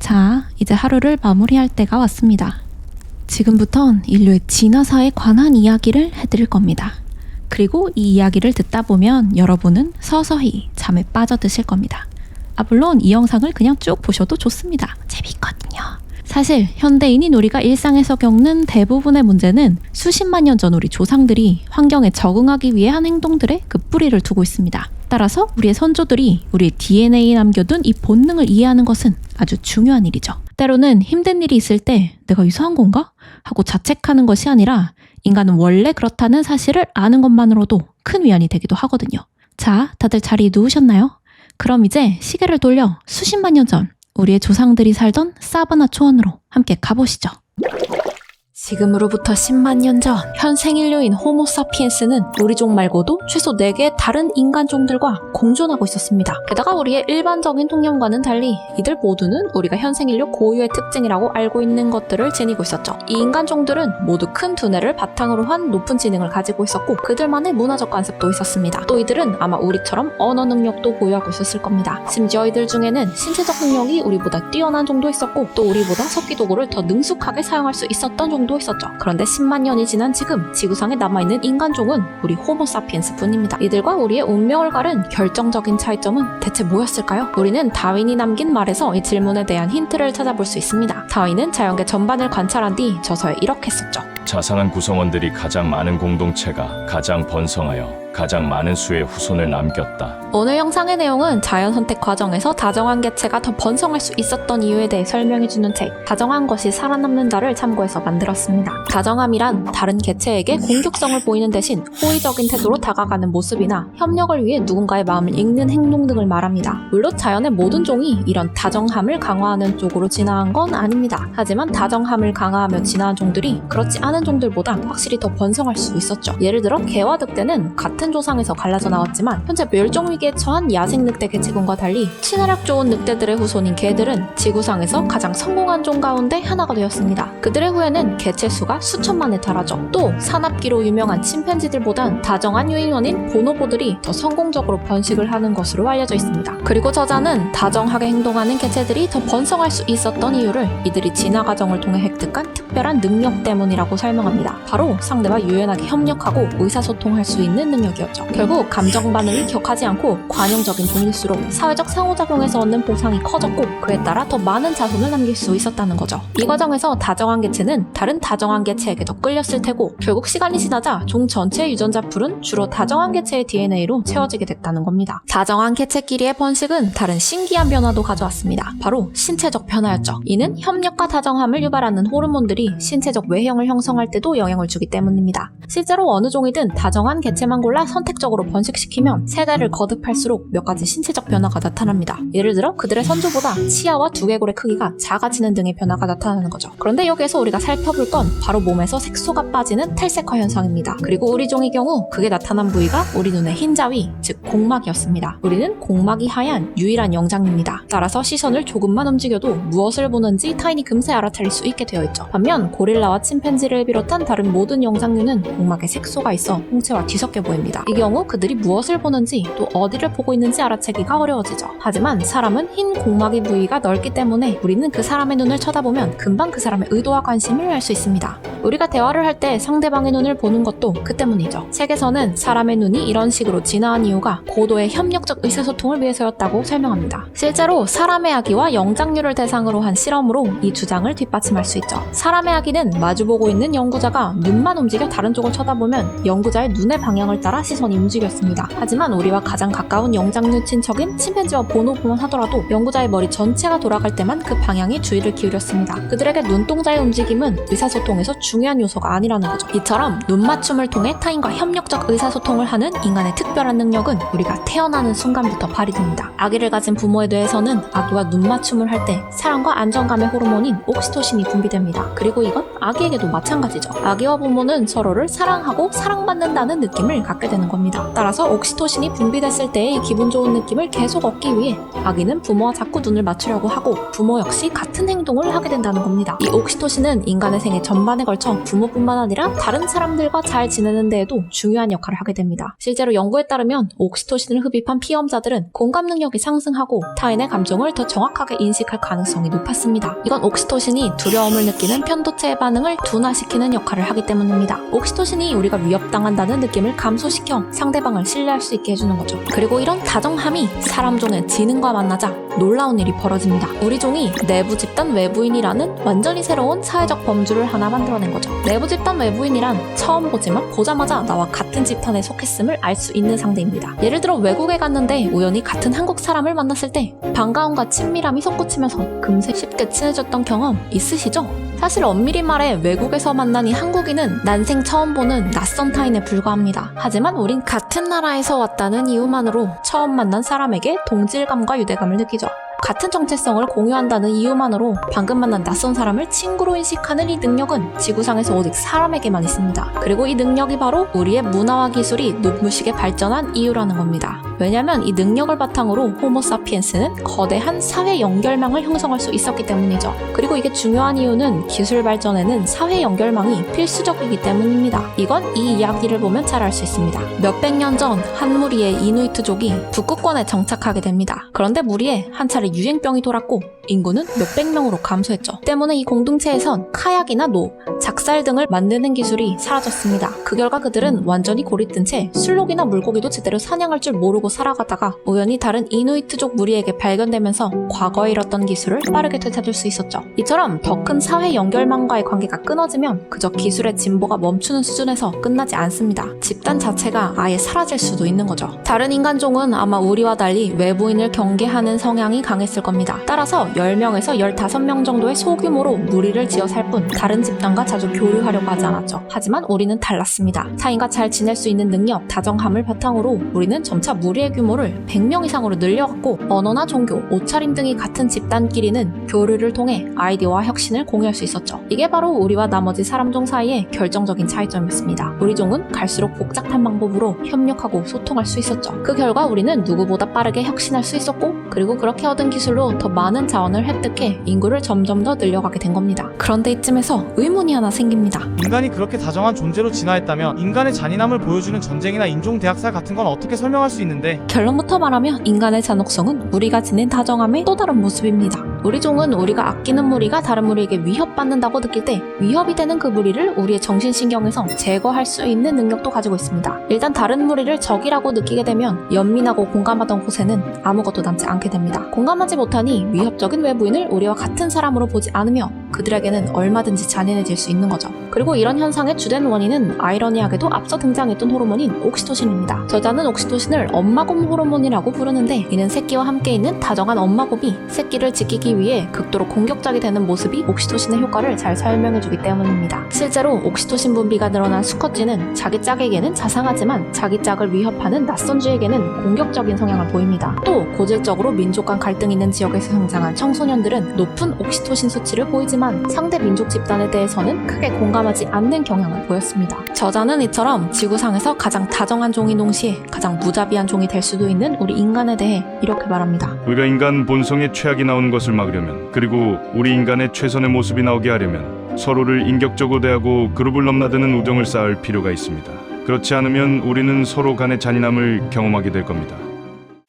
자, 이제 하루를 마무리할 때가 왔습니다. 지금부턴 인류의 진화사에 관한 이야기를 해드릴 겁니다. 그리고 이 이야기를 듣다 보면 여러분은 서서히 잠에 빠져드실 겁니다. 물론 이 영상을 그냥 쭉 보셔도 좋습니다. 재밌거든요. 사실 현대인인 우리가 일상에서 겪는 대부분의 문제는 수십만 년 전 우리 조상들이 환경에 적응하기 위해 한 행동들에 그 뿌리를 두고 있습니다. 따라서 우리의 선조들이 우리의 DNA에 남겨둔 이 본능을 이해하는 것은 아주 중요한 일이죠. 때로는 힘든 일이 있을 때 내가 이상한 건가? 하고 자책하는 것이 아니라 인간은 원래 그렇다는 사실을 아는 것만으로도 큰 위안이 되기도 하거든요. 자, 다들 자리에 누우셨나요? 그럼 이제 시계를 돌려 수십만 년 전 우리의 조상들이 살던 사바나 초원으로 함께 가보시죠. 지금으로부터 10만 년 전 현생 인류인 호모사피엔스는 우리 종 말고도 최소 4개의 다른 인간종들과 공존하고 있었습니다. 게다가 우리의 일반적인 통념과는 달리 이들 모두는 우리가 현생 인류 고유의 특징이라고 알고 있는 것들을 지니고 있었죠. 이 인간종들은 모두 큰 두뇌를 바탕으로 한 높은 지능을 가지고 있었고 그들만의 문화적 관습도 있었습니다. 또 이들은 아마 우리처럼 언어 능력도 보유하고 있었을 겁니다. 심지어 이들 중에는 신체적 능력이 우리보다 뛰어난 종도 있었고 또 우리보다 석기 도구를 더 능숙하게 사용할 수 있었던 종도 있었죠. 그런데 10만 년이 지난 지금 지구상에 남아있는 인간종은 우리 호모사피엔스 뿐입니다. 이들과 우리의 운명을 가른 결정적인 차이점은 대체 뭐였을까요? 우리는 다윈이 남긴 말에서 이 질문에 대한 힌트를 찾아볼 수 있습니다. 다윈은 자연계 전반을 관찰한 뒤 저서에 이렇게 썼죠. 자상한 구성원들이 가장 많은 공동체가 가장 번성하여 가장 많은 수의 후손을 남겼다. 오늘 영상의 내용은 자연 선택 과정에서 다정한 개체가 더 번성할 수 있었던 이유에 대해 설명해주는 책 다정한 것이 살아남는다를 참고해서 만들었습니다. 다정함이란 다른 개체에게 공격성을 보이는 대신 호의적인 태도로 다가가는 모습이나 협력을 위해 누군가의 마음을 읽는 행동 등을 말합니다. 물론 자연의 모든 종이 이런 다정함을 강화하는 쪽으로 진화한 건 아닙니다. 하지만 다정함을 강화하며 진화한 종들이 그렇지 않은 종들보다 확실히 더 번성할 수 있었죠. 예를 들어 개와 늑대는 같은 조상에서 갈라져 나왔지만 현재 멸종 위기에 처한 야생 늑대 개체군과 달리 친화력 좋은 늑대들의 후손인 개들은 지구상에서 가장 성공한 종 가운데 하나가 되었습니다. 그들의 후에는 개체 수가 수천만에 달하죠. 또 산업기로 유명한 침팬지들보단 다정한 유인원인 보노보들이 더 성공적으로 번식을 하는 것으로 알려져 있습니다. 그리고 저자는 다정하게 행동하는 개체들이 더 번성할 수 있었던 이유를 이들이 진화 과정을 통해 획득한 특별한 능력 때문이라고 설명합니다. 바로 상대와 유연하게 협력하고 의사소통할 수 있는 능력이었죠. 결국 감정 반응이 격하지 않고 관용적인 종일수록 사회적 상호작용에서 얻는 보상이 커졌고 그에 따라 더 많은 자손을 남길 수 있었다는 거죠. 이 과정에서 다정한 개체는 다른 다정한 개체에게 더 끌렸을 테고 결국 시간이 지나자 종 전체의 유전자 풀은 주로 다정한 개체의 DNA로 채워지게 됐다는 겁니다. 다정한 개체끼리의 번식은 다른 신기한 변화도 가져왔습니다. 바로 신체적 변화였죠. 이는 협력과 다정함을 유발하는 호르몬들이 신체적 외형을 형성할 때도 영향을 주기 때문입니다. 실제로 어느 종이든 다정한 개체만 골라 선택적으로 번식시키면 세대를 거듭할수록 몇 가지 신체적 변화가 나타납니다. 예를 들어 그들의 선조보다 치아와 두개골의 크기가 작아지는 등의 변화가 나타나는 거죠. 그런데 여기에서 우리가 살펴볼 건 바로 몸에서 색소가 빠지는 탈색화 현상입니다. 그리고 우리 종의 경우 그게 나타난 부위가 우리 눈의 흰자위, 즉 공막이었습니다. 우리는 공막이 하얀 유일한 영장류입니다. 따라서 시선을 조금만 움직여도 무엇을 보는지 타인이 금세 알아차릴 수 있게 되어 있죠. 반면 고릴라와 침팬지를 비롯한 다른 모든 영장류는 공막에 색소가 있어 홍채와 뒤섞여 보입니다. 이 경우 그들이 무엇을 보는지 또 어디를 보고 있는지 알아채기가 어려워지죠. 하지만 사람은 흰 공막의 부위가 넓기 때문에 우리는 그 사람의 눈을 쳐다보면 금방 그 사람의 의도와 관심을 알 수 있습니다. 우리가 대화를 할 때 상대방의 눈을 보는 것도 그 때문이죠. 책에서는 사람의 눈이 이런 식으로 진화한 이유가 고도의 협력적 의사소통을 위해서였다고 설명합니다. 실제로 사람의 아기와 영장류를 대상으로 한 실험으로 이 주장을 뒷받침할 수 있죠. 사람의 아기는 마주보고 있는 연구자가 눈만 움직여 다른 쪽을 쳐다보면 연구자의 눈의 방향을 따라 시선이 움직였습니다. 하지만 우리와 가장 가까운 영장류 친척인 침팬지와 보노보만 하더라도 연구자의 머리 전체가 돌아갈 때만 그 방향에 주의를 기울였습니다. 그들에게 눈동자의 움직임은 의사소통에서 중요한 요소가 아니라는 거죠. 이처럼 눈맞춤을 통해 타인과 협력적 의사소통을 하는 인간의 특별한 능력은 우리가 태어나는 순간부터 발휘됩니다. 아기를 가진 부모에 대해서는 아기와 눈맞춤을 할 때 사랑과 안정감의 호르몬인 옥시토신이 분비됩니다. 그리고 이건 아기에게도 마찬가지죠. 아기와 부모는 서로를 사랑하고 사랑받는다는 느낌을 갖게 되는 겁니다. 따라서 옥시토신이 분비됐을 때의 기분 좋은 느낌을 계속 얻기 위해 아기는 부모와 자꾸 눈을 맞추려고 하고 부모 역시 같은 행동을 하게 된다는 겁니다. 이 옥시토신은 인간의 생애 전반에 걸쳐 부모뿐만 아니라 다른 사람들과 잘 지내는 데에도 중요한 역할을 하게 됩니다. 실제로 연구에 따르면 옥시토신을 흡입한 피험자들은 공감 능력이 상승하고 타인의 감정을 더 정확하게 인식할 가능성이 높았습니다. 이건 옥시토신이 두려움을 느끼는 편도체의 반응을 둔화시키는 역할을 하기 때문입니다. 옥시토신이 우리가 위협당한다는 느낌을 감소시켜 상대방을 신뢰할 수 있게 해주는 거죠. 그리고 이런 다정함이 사람 종의 지능과 만나자 놀라운 일이 벌어집니다. 우리 종이 내부 집단 외부인이라는 완전히 새로운 사회적 범주를 하나 만들어낸 거죠. 내부 집단 외부인이란 처음 보지만 보자마자 나와 같은 집단에 속했음을 알 수 있는 상대입니다. 예를 들어 외국에 갔는데 우연히 같은 한국 사람을 만났을 때 반가움과 친밀함이 솟구치면서 금세 쉽게 친해졌던 경험 있으시죠? 사실 엄밀히 말해 외국에서 만난 이 한국인은 난생 처음 보는 낯선 타인에 불과합니다. 하지만 우린 같은 나라에서 왔다는 이유만으로 처음 만난 사람에게 동질감과 유대감을 느끼죠. 같은 정체성을 공유한다는 이유만으로 방금 만난 낯선 사람을 친구로 인식하는 이 능력은 지구상에서 오직 사람에게만 있습니다. 그리고 이 능력이 바로 우리의 문화와 기술이 눈부시게 발전한 이유라는 겁니다. 왜냐면 이 능력을 바탕으로 호모사피엔스는 거대한 사회 연결망을 형성할 수 있었기 때문이죠. 그리고 이게 중요한 이유는 기술 발전에는 사회 연결망이 필수적이기 때문입니다. 이건 이 이야기를 보면 잘 알 수 있습니다. 몇백 년 전 한 무리의 이누이트족이 북극권에 정착하게 됩니다. 그런데 무리에 한 차례 유행병이 돌았고 인구는 몇백 명으로 감소했죠. 때문에 이 공동체에선 카약이나 노, 작살 등을 만드는 기술이 사라졌습니다. 그 결과 그들은 완전히 고립된 채 술록이나 물고기도 제대로 사냥할 줄 모르고 살아가다가 우연히 다른 이누이트족 무리에게 발견되면서 과거에 잃었던 기술을 빠르게 되찾을 수 있었죠. 이처럼 더 큰 사회 연결망과의 관계가 끊어지면 그저 기술의 진보가 멈추는 수준에서 끝나지 않습니다. 집단 자체가 아예 사라질 수도 있는 거죠. 다른 인간종은 아마 우리와 달리 외부인을 경계하는 성향이 강했을 겁니다. 따라서 10명에서 15명 정도의 소규모로 무리를 지어 살 뿐 다른 집단과 자주 교류하려고 하지 않았죠. 하지만 우리는 달랐습니다. 타인과 잘 지낼 수 있는 능력, 다정함을 바탕으로 우리는 점차 무리의 규모를 100명 이상으로 늘려갔고 언어나 종교, 옷차림 등이 같은 집단끼리는 교류를 통해 아이디어와 혁신을 공유할 수 있었죠. 이게 바로 우리와 나머지 사람종 사이의 결정적인 차이점이었습니다. 우리 종은 갈수록 복잡한 방법으로 협력하고 소통할 수 있었죠. 그 결과 우리는 누구보다 빠르게 혁신할 수 있었고 그리고 그렇게 얻은 기술로 더 많은 자원을 획득해 인구를 점점 더 늘려가게 된 겁니다. 그런데 이쯤에서 의문이 하나 생깁니다. 인간이 그렇게 다정한 존재로 진화했다면 인간의 잔인함을 보여주는 전쟁이나 인종 대학살 같은 건 어떻게 설명할 수 있는데 결론부터 말하면 인간의 잔혹성은 우리가 지닌 다정함의 또 다른 모습입니다. 우리 종은 우리가 아끼는 무리가 다른 무리에게 위협받는다고 느낄 때 위협이 되는 그 무리를 우리의 정신신경에서 제거할 수 있는 능력도 가지고 있습니다. 일단 다른 무리를 적이라고 느끼게 되면 연민하고 공감하던 곳에는 아무것도 남지 않게 됩니다. 공감하지 못하니 위협적인 외부인을 우리와 같은 사람으로 보지 않으며 그들에게는 얼마든지 잔인해질 수 있는 거죠. 그리고 이런 현상의 주된 원인은 아이러니하게도 앞서 등장했던 호르몬인 옥시토신입니다. 저자는 옥시토신을 엄마곰 호르몬이라고 부르는데 이는 새끼와 함께 있는 다정한 엄마곰이 새끼를 지키기 위해 극도로 공격적이 되는 모습이 옥시토신의 효과를 잘 설명해주기 때문입니다. 실제로 옥시토신 분비가 늘어난 수컷쥐는 자기 짝에게는 자상하지만 자기 짝을 위협하는 낯선 쥐에게는 공격적인 성향을 보입니다. 또 고질적으로 민족 간 갈등이 있는 지역에서 성장한 청소년들은 높은 옥시토신 수치를 보이지만 상대 민족 집단에 대해서는 크게 공감하지 않는 경향을 보였습니다. 저자는 이처럼 지구상에서 가장 다정한 종인 동시에 가장 무자비한 종이 될 수도 있는 우리 인간에 대해 이렇게 말합니다. 우리가 인간 본성의 최악이 나오는 것을 막으려면 그리고 우리 인간의 최선의 모습이 나오게 하려면 서로를 인격적으로 대하고 그룹을 넘나드는 우정을 쌓을 필요가 있습니다. 그렇지 않으면 우리는 서로 간의 잔인함을 경험하게 될 겁니다.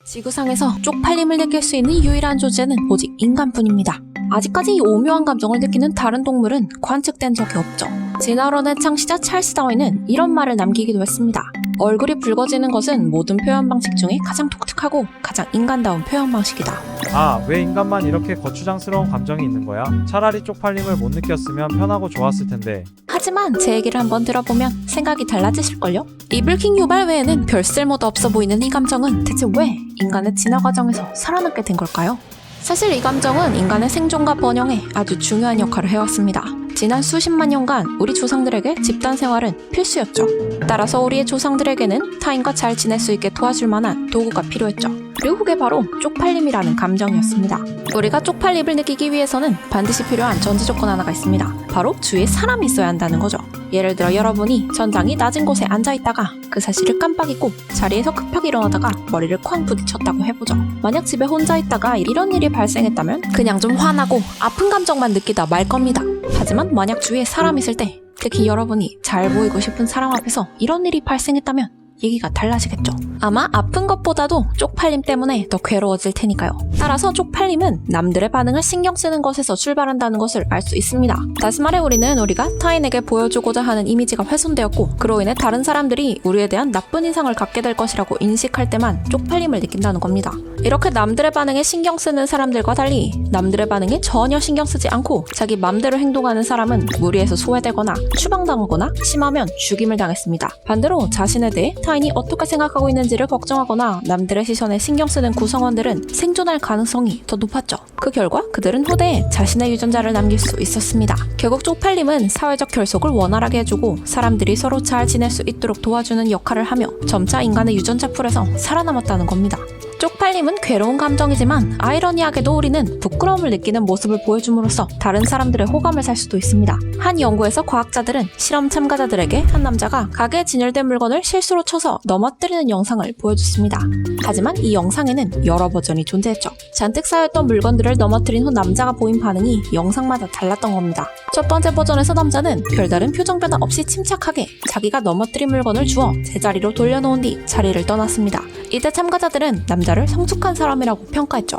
지구상에서 쪽팔림을 느낄 수 있는 유일한 존재는 오직 인간뿐입니다. 아직까지 이 오묘한 감정을 느끼는 다른 동물은 관측된 적이 없죠. 진화론의 창시자 찰스 다윈은 이런 말을 남기기도 했습니다. 얼굴이 붉어지는 것은 모든 표현 방식 중에 가장 독특하고 가장 인간다운 표현 방식이다. 아, 왜 인간만 이렇게 거추장스러운 감정이 있는 거야? 차라리 쪽팔림을 못 느꼈으면 편하고 좋았을 텐데. 하지만 제 얘기를 한번 들어보면 생각이 달라지실걸요? 이블킹 유발 외에는 별 쓸모도 없어 보이는 이 감정은 대체 왜 인간의 진화 과정에서 살아남게 된 걸까요? 사실 이 감정은 인간의 생존과 번영에 아주 중요한 역할을 해왔습니다. 지난 수십만 년간 우리 조상들에게 집단 생활은 필수였죠. 따라서 우리의 조상들에게는 타인과 잘 지낼 수 있게 도와줄 만한 도구가 필요했죠. 그리고 그게 바로 쪽팔림이라는 감정이었습니다. 우리가 쪽팔림을 느끼기 위해서는 반드시 필요한 전제 조건 하나가 있습니다. 바로 주위에 사람이 있어야 한다는 거죠. 예를 들어 여러분이 천장이 낮은 곳에 앉아있다가 그 사실을 깜빡 잊고 자리에서 급하게 일어나다가 머리를 쾅 부딪혔다고 해보죠. 만약 집에 혼자 있다가 이런 일이 발생했다면 그냥 좀 화나고 아픈 감정만 느끼다 말 겁니다. 하지만 만약 주위에 사람이 있을 때, 특히 여러분이 잘 보이고 싶은 사람 앞에서 이런 일이 발생했다면 얘기가 달라지겠죠. 아마 아픈 것보다도 쪽팔림 때문에 더 괴로워질 테니까요. 따라서 쪽팔림은 남들의 반응을 신경 쓰는 것에서 출발한다는 것을 알 수 있습니다. 다시 말해 우리는 우리가 타인에게 보여주고자 하는 이미지가 훼손되었고 그로 인해 다른 사람들이 우리에 대한 나쁜 인상을 갖게 될 것이라고 인식할 때만 쪽팔림을 느낀다는 겁니다. 이렇게 남들의 반응에 신경 쓰는 사람들과 달리 남들의 반응에 전혀 신경 쓰지 않고 자기 맘대로 행동하는 사람은 무리해서 소외되거나 추방당하거나 심하면 죽임을 당했습니다. 반대로 자신에 대해 타인이 어떻게 생각하고 있는지를 걱정하거나 남들의 시선에 신경 쓰는 구성원들은 생존할 가능성이 더 높았죠. 그 결과 그들은 후대에 자신의 유전자를 남길 수 있었습니다. 결국 쪽팔림은 사회적 결속을 원활하게 해주고 사람들이 서로 잘 지낼 수 있도록 도와주는 역할을 하며 점차 인간의 유전자 풀에서 살아남았다는 겁니다. 쪽팔림은 괴로운 감정이지만 아이러니하게도 우리는 부끄러움을 느끼는 모습을 보여줌으로써 다른 사람들의 호감을 살 수도 있습니다. 한 연구에서 과학자들은 실험 참가자들에게 한 남자가 가게에 진열된 물건을 실수로 쳐서 넘어뜨리는 영상을 보여줬습니다. 하지만 이 영상에는 여러 버전이 존재했죠. 잔뜩 쌓였던 물건들을 넘어뜨린 후 남자가 보인 반응이 영상마다 달랐던 겁니다. 첫 번째 버전에서 남자는 별다른 표정 변화 없이 침착하게 자기가 넘어뜨린 물건을 주워 제자리로 돌려놓은 뒤 자리를 떠났습니다. 이때 참가자들은 남자를 성숙한 사람이라고 평가했죠.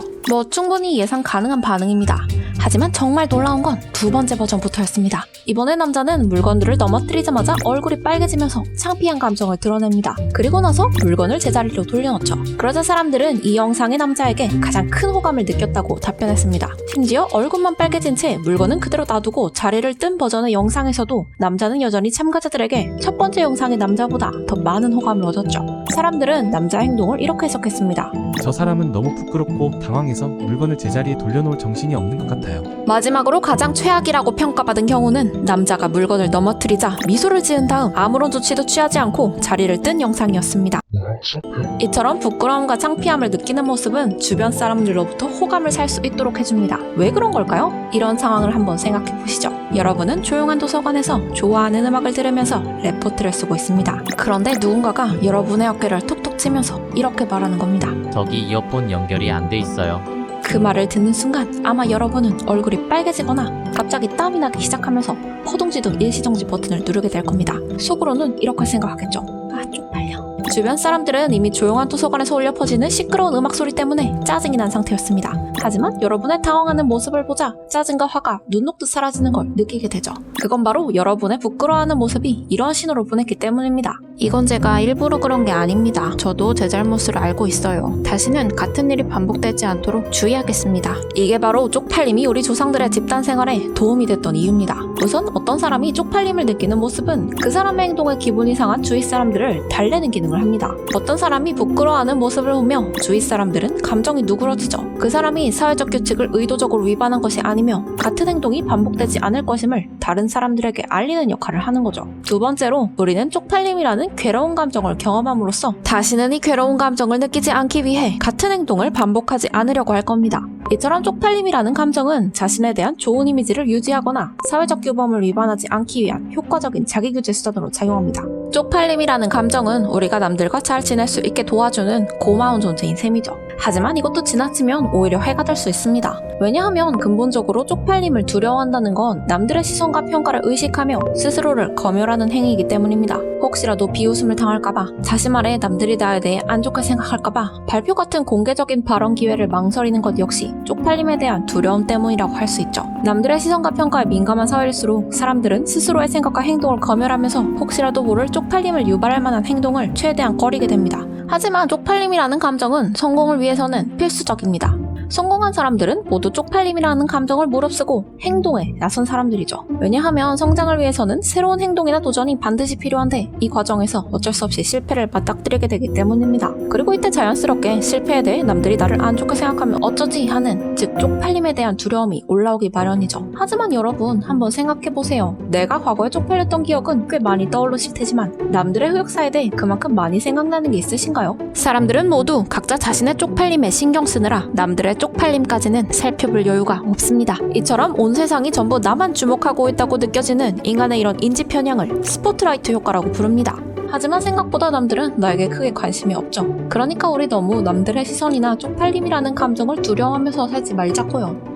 충분히 예상 가능한 반응입니다. 하지만 정말 놀라운 건 두 번째 버전부터였습니다. 이번에 남자는 물건들을 넘어뜨리자마자 얼굴이 빨개지면서 창피한 감정을 드러냅니다. 그리고 나서 물건을 제자리로 돌려놓죠. 그러자 사람들은 이 영상의 남자에게 가장 큰 호감을 느꼈다고 답변했습니다. 심지어 얼굴만 빨개진 채 물건은 그대로 놔두고 자리를 뜬 버전의 영상에서도 남자는 여전히 참가자들에게 첫 번째 영상의 남자보다 더 많은 호감을 얻었죠. 사람들은 남자의 행동을 이렇게 해석했습니다. 저 사람은 너무 부끄럽고 당황해서 물건을 제자리에 돌려놓을 정신이 없는 것 같아요. 마지막으로 가장 최악이라고 평가받은 경우는 남자가 물건을 넘어뜨리자 미소를 지은 다음 아무런 조치도 취하지 않고 자리를 뜬 영상이었습니다. 이처럼 부끄러움과 창피함을 느끼는 모습은 주변 사람들로부터 호감을 살 수 있도록 해줍니다. 왜 그런 걸까요? 이런 상황을 한번 생각해 보시죠. 여러분은 조용한 도서관에서 좋아하는 음악을 들으면서 레포트를 쓰고 있습니다. 그런데 누군가가 여러분의 어깨를 톡톡 치면서 이렇게 말하는 겁니다. 저기 이어폰 연결이 안 돼 있어요. 그 말을 듣는 순간 아마 여러분은 얼굴이 빨개지거나 갑자기 땀이 나기 시작하면서 허둥지둥 일시정지 버튼을 누르게 될 겁니다. 속으로는 이렇게 생각하겠죠. 쪽팔려. 주변 사람들은 이미 조용한 도서관에서 울려 퍼지는 시끄러운 음악 소리 때문에 짜증이 난 상태였습니다. 하지만 여러분의 당황하는 모습을 보자 짜증과 화가 눈 녹듯 사라지는 걸 느끼게 되죠. 그건 바로 여러분의 부끄러워하는 모습이 이러한 신호를 보냈기 때문입니다. 이건 제가 일부러 그런 게 아닙니다. 저도 제 잘못을 알고 있어요. 다시는 같은 일이 반복되지 않도록 주의하겠습니다. 이게 바로 쪽팔림이 우리 조상들의 집단 생활에 도움이 됐던 이유입니다. 우선 어떤 사람이 쪽팔림을 느끼는 모습은 그 사람의 행동에 기분이 상한 주위 사람들을 달래는 기능을 합니다. 어떤 사람이 부끄러워하는 모습을 보며 주위 사람들은 감정이 누그러지죠. 그 사람이 사회적 규칙을 의도적으로 위반한 것이 아니며 같은 행동이 반복되지 않을 것임을 다른 사람들에게 알리는 역할을 하는 거죠. 두 번째로 우리는 쪽팔림이라는 괴로운 감정을 경험함으로써 다시는 이 괴로운 감정을 느끼지 않기 위해 같은 행동을 반복하지 않으려고 할 겁니다. 이처럼 쪽팔림이라는 감정은 자신에 대한 좋은 이미지를 유지하거나 사회적 규범을 위반하지 않기 위한 효과적인 자기규제 수단으로 작용합니다. 쪽팔림이라는 감정은 우리가 남들과 잘 지낼 수 있게 도와주는 고마운 존재인 셈이죠. 하지만 이것도 지나치면 오히려 해가 될 수 있습니다. 왜냐하면 근본적으로 쪽팔림을 두려워한다는 건 남들의 시선과 평가를 의식하며 스스로를 검열하는 행위이기 때문입니다. 혹시라도 비웃음을 당할까봐, 자신 말에 남들이 나에 대해 안 좋게 생각할까봐 발표 같은 공개적인 발언 기회를 망설이는 것 역시 쪽팔림에 대한 두려움 때문이라고 할 수 있죠. 남들의 시선과 평가에 민감한 사회일수록 사람들은 스스로의 생각과 행동을 검열하면서 혹시라도 모를 쪽팔림을 유발할 만한 행동을 최대한 꺼리게 됩니다. 하지만 쪽팔림이라는 감정은 성공을 위해서는 필수적입니다. 성공한 사람들은 모두 쪽팔림이라는 감정을 무릅쓰고 행동에 나선 사람들이죠. 왜냐하면 성장을 위해서는 새로운 행동이나 도전이 반드시 필요한데 이 과정에서 어쩔 수 없이 실패를 맞닥뜨리게 되기 때문입니다. 그리고 이때 자연스럽게 실패에 대해 남들이 나를 안 좋게 생각하면 어쩌지 하는, 즉 쪽팔림에 대한 두려움이 올라오기 마련이죠. 하지만 여러분, 한번 생각해보세요. 내가 과거에 쪽팔렸던 기억은 꽤 많이 떠오르실 테지만 남들의 흑역사에 대해 그만큼 많이 생각나는 게 있으신가요? 사람들은 모두 각자 자신의 쪽팔림에 신경 쓰느라 남들의 쪽팔림까지는 살펴볼 여유가 없습니다. 이처럼 온 세상이 전부 나만 주목하고 있다고 느껴지는 인간의 이런 인지 편향을 스포트라이트 효과라고 부릅니다. 하지만 생각보다 남들은 나에게 크게 관심이 없죠. 그러니까 우리 너무 남들의 시선이나 쪽팔림이라는 감정을 두려워하면서 살지 말자고요.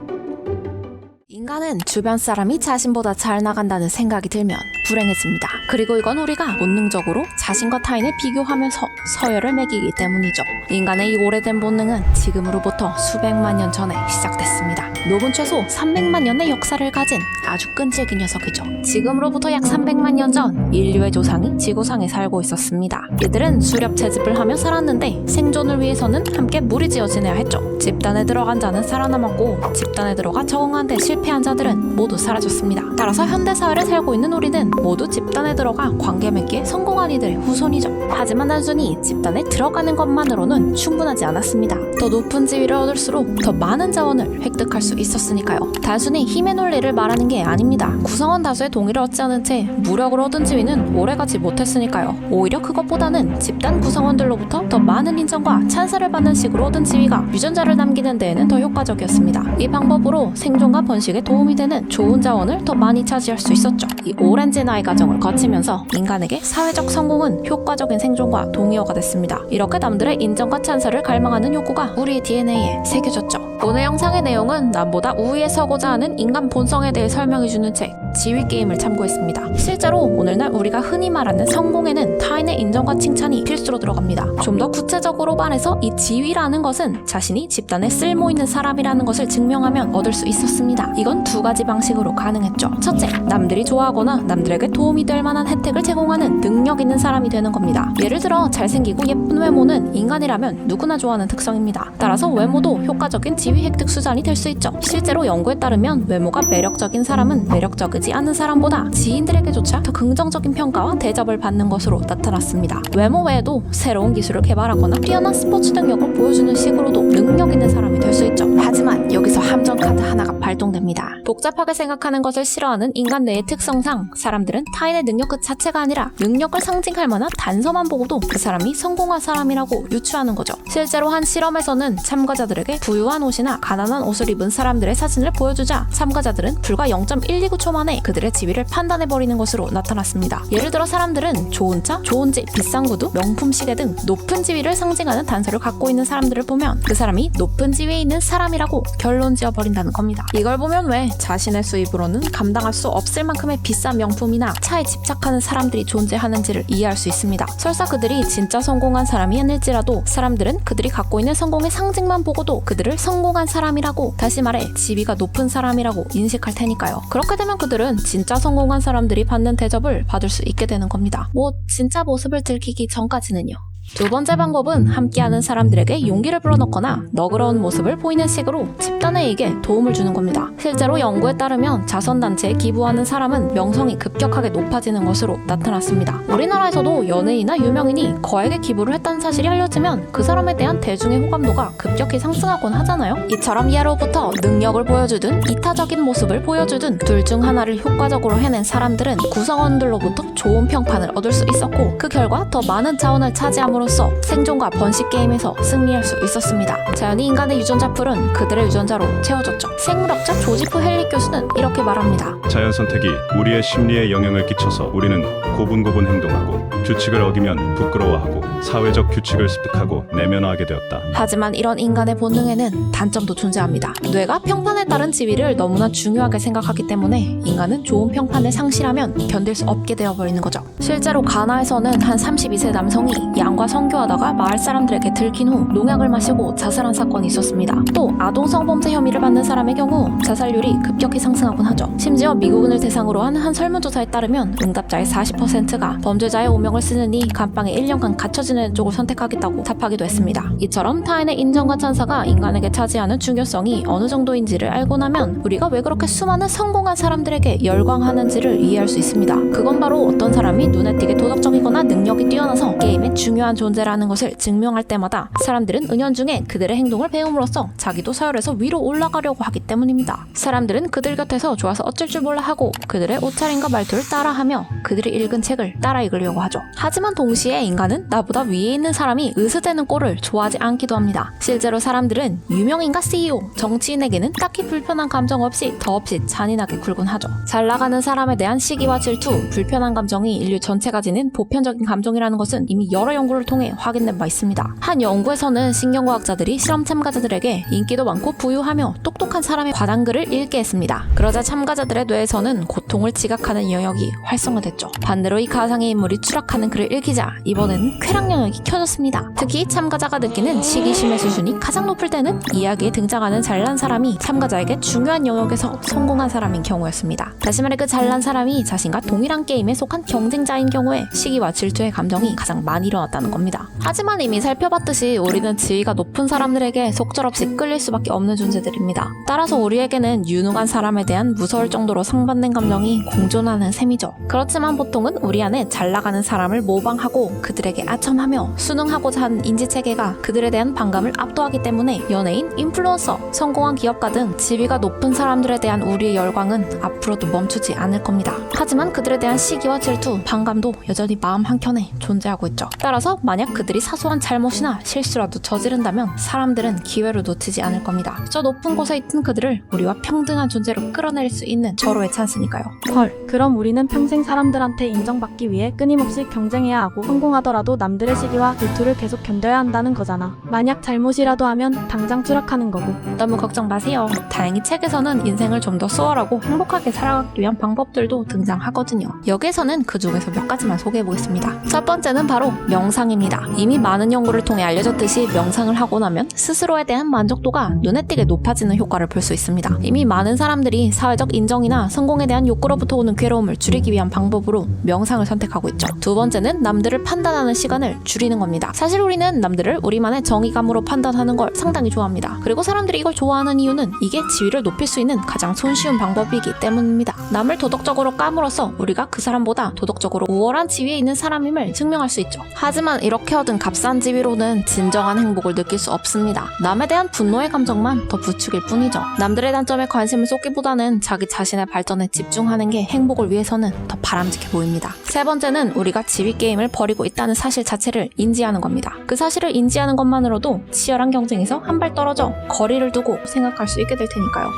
인간은 주변 사람이 자신보다 잘 나간다는 생각이 들면 불행해집니다. 그리고 이건 우리가 본능적으로 자신과 타인을 비교하면서 서열을 매기기 때문이죠. 인간의 이 오래된 본능은 지금으로부터 수백만 년 전에 시작됐습니다. 놈은 최소 300만 년의 역사를 가진 아주 끈질긴 녀석이죠. 지금으로부터 약 300만 년 전 인류의 조상이 지구상에 살고 있었습니다. 이들은 수렵 채집을 하며 살았는데 생존을 위해서는 함께 무리지어 지내야 했죠. 집단에 들어간 자는 살아남았고 집단에 들어가 적응한 데 실패한 자들은 모두 사라졌습니다. 따라서 현대사회를 살고 있는 우리는 모두 집단에 들어가 관계 맺기에 성공한 이들의 후손이죠. 하지만 단순히 집단에 들어가는 것만으로는 충분하지 않았습니다. 더 높은 지위를 얻을수록 더 많은 자원을 획득할 수 있었으니까요. 단순히 힘의 논리를 말하는 게 아닙니다. 구성원 다수의 동의를 얻지 않은 채 무력으로 얻은 지위는 오래가지 못했으니까요. 오히려 그것보다는 집단 구성원들로부터 더 많은 인정과 찬사를 받는 식으로 얻은 지위가 유전자를 남기는 데에는 더 효과적이었습니다. 이 방법으로 생존과 번식에 도움이 되는 좋은 자원을 더 많이 차지할 수 있었죠. 이 오랜 진화의 과정을 거치면서 인간에게 사회적 성공은 효과적인 생존과 동의어가 됐습니다. 이렇게 남들의 인정과 찬사를 갈망하는 욕구가 우리의 DNA에 새겨졌죠. 오늘 영상의 내용은 남보다 우위에 서고자 하는 인간 본성에 대해 설명해주는 책 지위 게임을 참고했습니다. 실제로 오늘날 우리가 흔히 말하는 성공에는 타인의 인정과 칭찬이 필수로 들어갑니다. 좀 더 구체적으로 말해서 이 지위라는 것은 자신이 집단에 쓸모있는 사람이라는 것을 증명하면 얻을 수 있었습니다. 이건 두 가지 방식으로 가능했죠. 첫째, 남들이 좋아하거나 남들에게 도움이 될 만한 혜택을 제공하는 능력 있는 사람이 되는 겁니다. 예를 들어 잘생기고 예쁜 외모는 인간이라면 누구나 좋아하는 특성입니다. 따라서 외모도 효과적인 지위 획득 수단이 될 수 있죠. 실제로 연구에 따르면 외모가 매력적인 사람은 매력적이지 않은 사람보다 지인들에게조차 더 긍정적인 평가와 대접을 받는 것으로 나타났습니다. 외모 외에도 새로운 기술을 개발하거나 뛰어난 스포츠 능력을 보여주는 식으로도 능력 있는 사람이 될 수 있죠. 하지만 여기서 함정 카드 하나가 발동됩니다. 복잡하게 생각하는 것을 싫어하는 인간 뇌의 특성상 사람들은 타인의 능력 그 자체가 아니라 능력을 상징할 만한 단서만 보고도 그 사람이 성공한 사람이라고 유추하는 거죠. 실제로 한 실험에서는 참가자들에게 부유한 옷이나 가난한 옷을 입은 사람들의 사진을 보여주자 참가자들은 불과 0.129초 만에 그들의 지위를 판단해버리는 것으로 나타났습니다. 예를 들어 사람들은 좋은 차, 좋은 집, 비싼 구두, 명품 시계 등 높은 지위를 상징하는 단서를 갖고 있는 사람들을 보면 그 사람이 높은 지위에 있는 사람이라고 결론 지어버린다는 겁니다. 이걸 보면 왜 자신의 수입으로는 감당할 수 없을 만큼의 비싼 명품이나 차에 집착하는 사람들이 존재하는지를 이해할 수 있습니다. 설사 그들이 진짜 성공한 사람이 아닐지라도 사람들은 그들이 갖고 있는 성공의 상징만 보고도 그들을 성공한 사람이라고, 다시 말해 지위가 높은 사람이라고 인식할 테니까요. 그렇게 되면 그들은 진짜 성공한 사람들이 받는 대접을 받을 수 있게 되는 겁니다. 뭐 진짜 모습을 들키기 전까지는요. 두 번째 방법은 함께하는 사람들에게 용기를 불어넣거나 너그러운 모습을 보이는 식으로 집단의 이익에 도움을 주는 겁니다. 실제로 연구에 따르면 자선단체에 기부하는 사람은 명성이 급격하게 높아지는 것으로 나타났습니다. 우리나라에서도 연예인이나 유명인이 거액의 기부를 했다는 사실이 알려지면 그 사람에 대한 대중의 호감도가 급격히 상승하곤 하잖아요. 이처럼 예로부터 능력을 보여주든 이타적인 모습을 보여주든 둘 중 하나를 효과적으로 해낸 사람들은 구성원들로부터 좋은 평판을 얻을 수 있었고 그 결과 더 많은 자원을 차지함으로써 생존과 번식 게임에서 승리할 수 있었습니다. 자연히 인간의 유전자 풀은 그들의 유전자로 채워졌죠. 생물학자 조지프 헬릭 교수는 이렇게 말합니다. 자연 선택이 우리의 심리에 영향을 끼쳐서 우리는 고분고분 행동하고 규칙을 어기면 부끄러워하고 사회적 규칙을 습득하고 내면화하게 되었다. 하지만 이런 인간의 본능에는 단점도 존재합니다. 뇌가 평판에 따른 지위를 너무나 중요하게 생각하기 때문에 인간은 좋은 평판을 상실하면 견딜 수 없게 되어버리는 거죠. 실제로 가나에서는 한 32세 남성이 양과 신령과 선교하다가 마을 사람들에게 들킨 후 농약을 마시고 자살한 사건이 있었습니다. 또 아동 성범죄 혐의를 받는 사람의 경우 자살률이 급격히 상승하곤 하죠. 심지어 미국인을 대상으로 한 설문조사에 따르면 응답자의 40%가 범죄자의 오명을 쓰느니 감방에 1년간 갇혀 지내는 쪽을 선택하겠다고 답하기도 했습니다. 이처럼 타인의 인정과 찬사가 인간에게 차지하는 중요성이 어느 정도인지를 알고 나면 우리가 왜 그렇게 수많은 성공한 사람들에게 열광하는지를 이해할 수 있습니다. 그건 바로 어떤 사람이 눈에 띄게 도덕적이거나 능력이 뛰어나서 게임의 중요한 존재라는 것을 증명할 때마다 사람들은 은연중에 그들의 행동을 배움으로써 자기도 서열에서 위로 올라가려고 하기 때문입니다. 사람들은 그들 곁에서 좋아서 어쩔 줄 몰라 하고 그들의 옷차림과 말투를 따라하며 그들이 읽은 책을 따라 읽으려고 하죠. 하지만 동시에 인간은 나보다 위에 있는 사람이 으스대는 꼴을 좋아하지 않기도 합니다. 실제로 사람들은 유명인과 CEO, 정치인에게는 딱히 불편한 감정 없이 더없이 잔인하게 굴곤 하죠. 잘 나가는 사람에 대한 시기와 질투, 불편한 감정이 인류 전체가 지닌 보편적인 감정이라는 것은 이미 여러 연구를 통해 확인된 바 있습니다. 한 연구에서는 신경과학자들이 실험 참가자들에게 인기도 많고 부유하며 똑똑한 사람의 과단글을 읽게 했습니다. 그러자 참가자들의 뇌에서는 고통을 지각하는 영역이 활성화됐죠. 반대로 이 가상의 인물이 추락하는 글을 읽히자 이번에는 쾌락 영역이 켜졌습니다. 특히 참가자가 느끼는 시기심의 수준이 가장 높을 때는 이야기에 등장하는 잘난 사람이 참가자에게 중요한 영역에서 성공한 사람인 경우였습니다. 다시 말해 그 잘난 사람이 자신과 동일한 게임에 속한 경쟁자인 경우에 시기와 질투의 감정이 가장 많이 일어났다는 겁니다. 하지만 이미 살펴봤듯이 우리는 지위가 높은 사람들에게 속절없이 끌릴 수밖에 없는 존재들입니다. 따라서 우리에게는 유능한 사람에 대한 무서울 정도로 상반된 감정이 공존하는 셈이죠. 그렇지만 보통은 우리 안에 잘 나가는 사람을 모방하고 그들에게 아첨하며 순응하고자 하는 인지체계가 그들에 대한 반감을 압도하기 때문에 연예인, 인플루언서, 성공한 기업가 등 지위가 높은 사람들에 대한 우리의 열광은 앞으로도 멈추지 않을 겁니다. 하지만 그들에 대한 시기와 질투, 반감도 여전히 마음 한켠에 존재하고 있죠. 따라서 만약 그들이 사소한 잘못이나 실수라도 저지른다면 사람들은 기회를 놓치지 않을 겁니다. 저 높은 곳에 있는 그들을 우리와 평등한 존재로 끌어낼 수 있는 절호의 찬스니까요. 헐, 그럼 우리는 평생 사람들한테 인정받기 위해 끊임없이 경쟁해야 하고 성공하더라도 남들의 시기와 질투를 계속 견뎌야 한다는 거잖아. 만약 잘못이라도 하면 당장 추락하는 거고. 너무 걱정 마세요. 다행히 책에서는 인생을 좀 더 수월하고 행복하게 살아가기 위한 방법들도 등장하거든요. 여기에서는 그 중에서 몇 가지만 소개해보겠습니다. 첫 번째는 바로 명상입니다. 이미 많은 연구를 통해 알려졌듯이 명상을 하고 나면 스스로에 대한 만족도가 눈에 띄게 높아지는 효과를 볼 수 있습니다. 이미 많은 사람들이 사회적 인정이나 성공에 대한 욕구로부터 오는 괴로움을 줄이기 위한 방법으로 명상을 선택하고 있죠. 두 번째는 남들을 판단하는 시간을 줄이는 겁니다. 사실 우리는 남들을 우리만의 정의감으로 판단하는 걸 상당히 좋아합니다. 그리고 사람들이 이걸 좋아하는 이유는 이게 지위를 높일 수 있는 가장 손쉬운 방법이기 때문입니다. 남을 도덕적으로 까물어서 우리가 그 사람보다 도덕적으로 우월한 지위에 있는 사람임을 증명할 수 있죠. 하지만 이렇게 얻은 값싼 지위로는 진정한 행복을 느낄 수 없습니다. 남에 대한 분노의 감정만 더 부추길 뿐이죠. 남들의 단점에 관심을 쏟기보다는 자기 자신의 발전에 집중하는 게 행복을 위해서는 더 바람직해 보입니다. 세 번째는 우리가 지위 게임을 벌이고 있다는 사실 자체를 인지하는 겁니다. 그 사실을 인지하는 것만으로도 치열한 경쟁에서 한 발 떨어져 거리를 두고 생각할 수 있게 될 테니까요.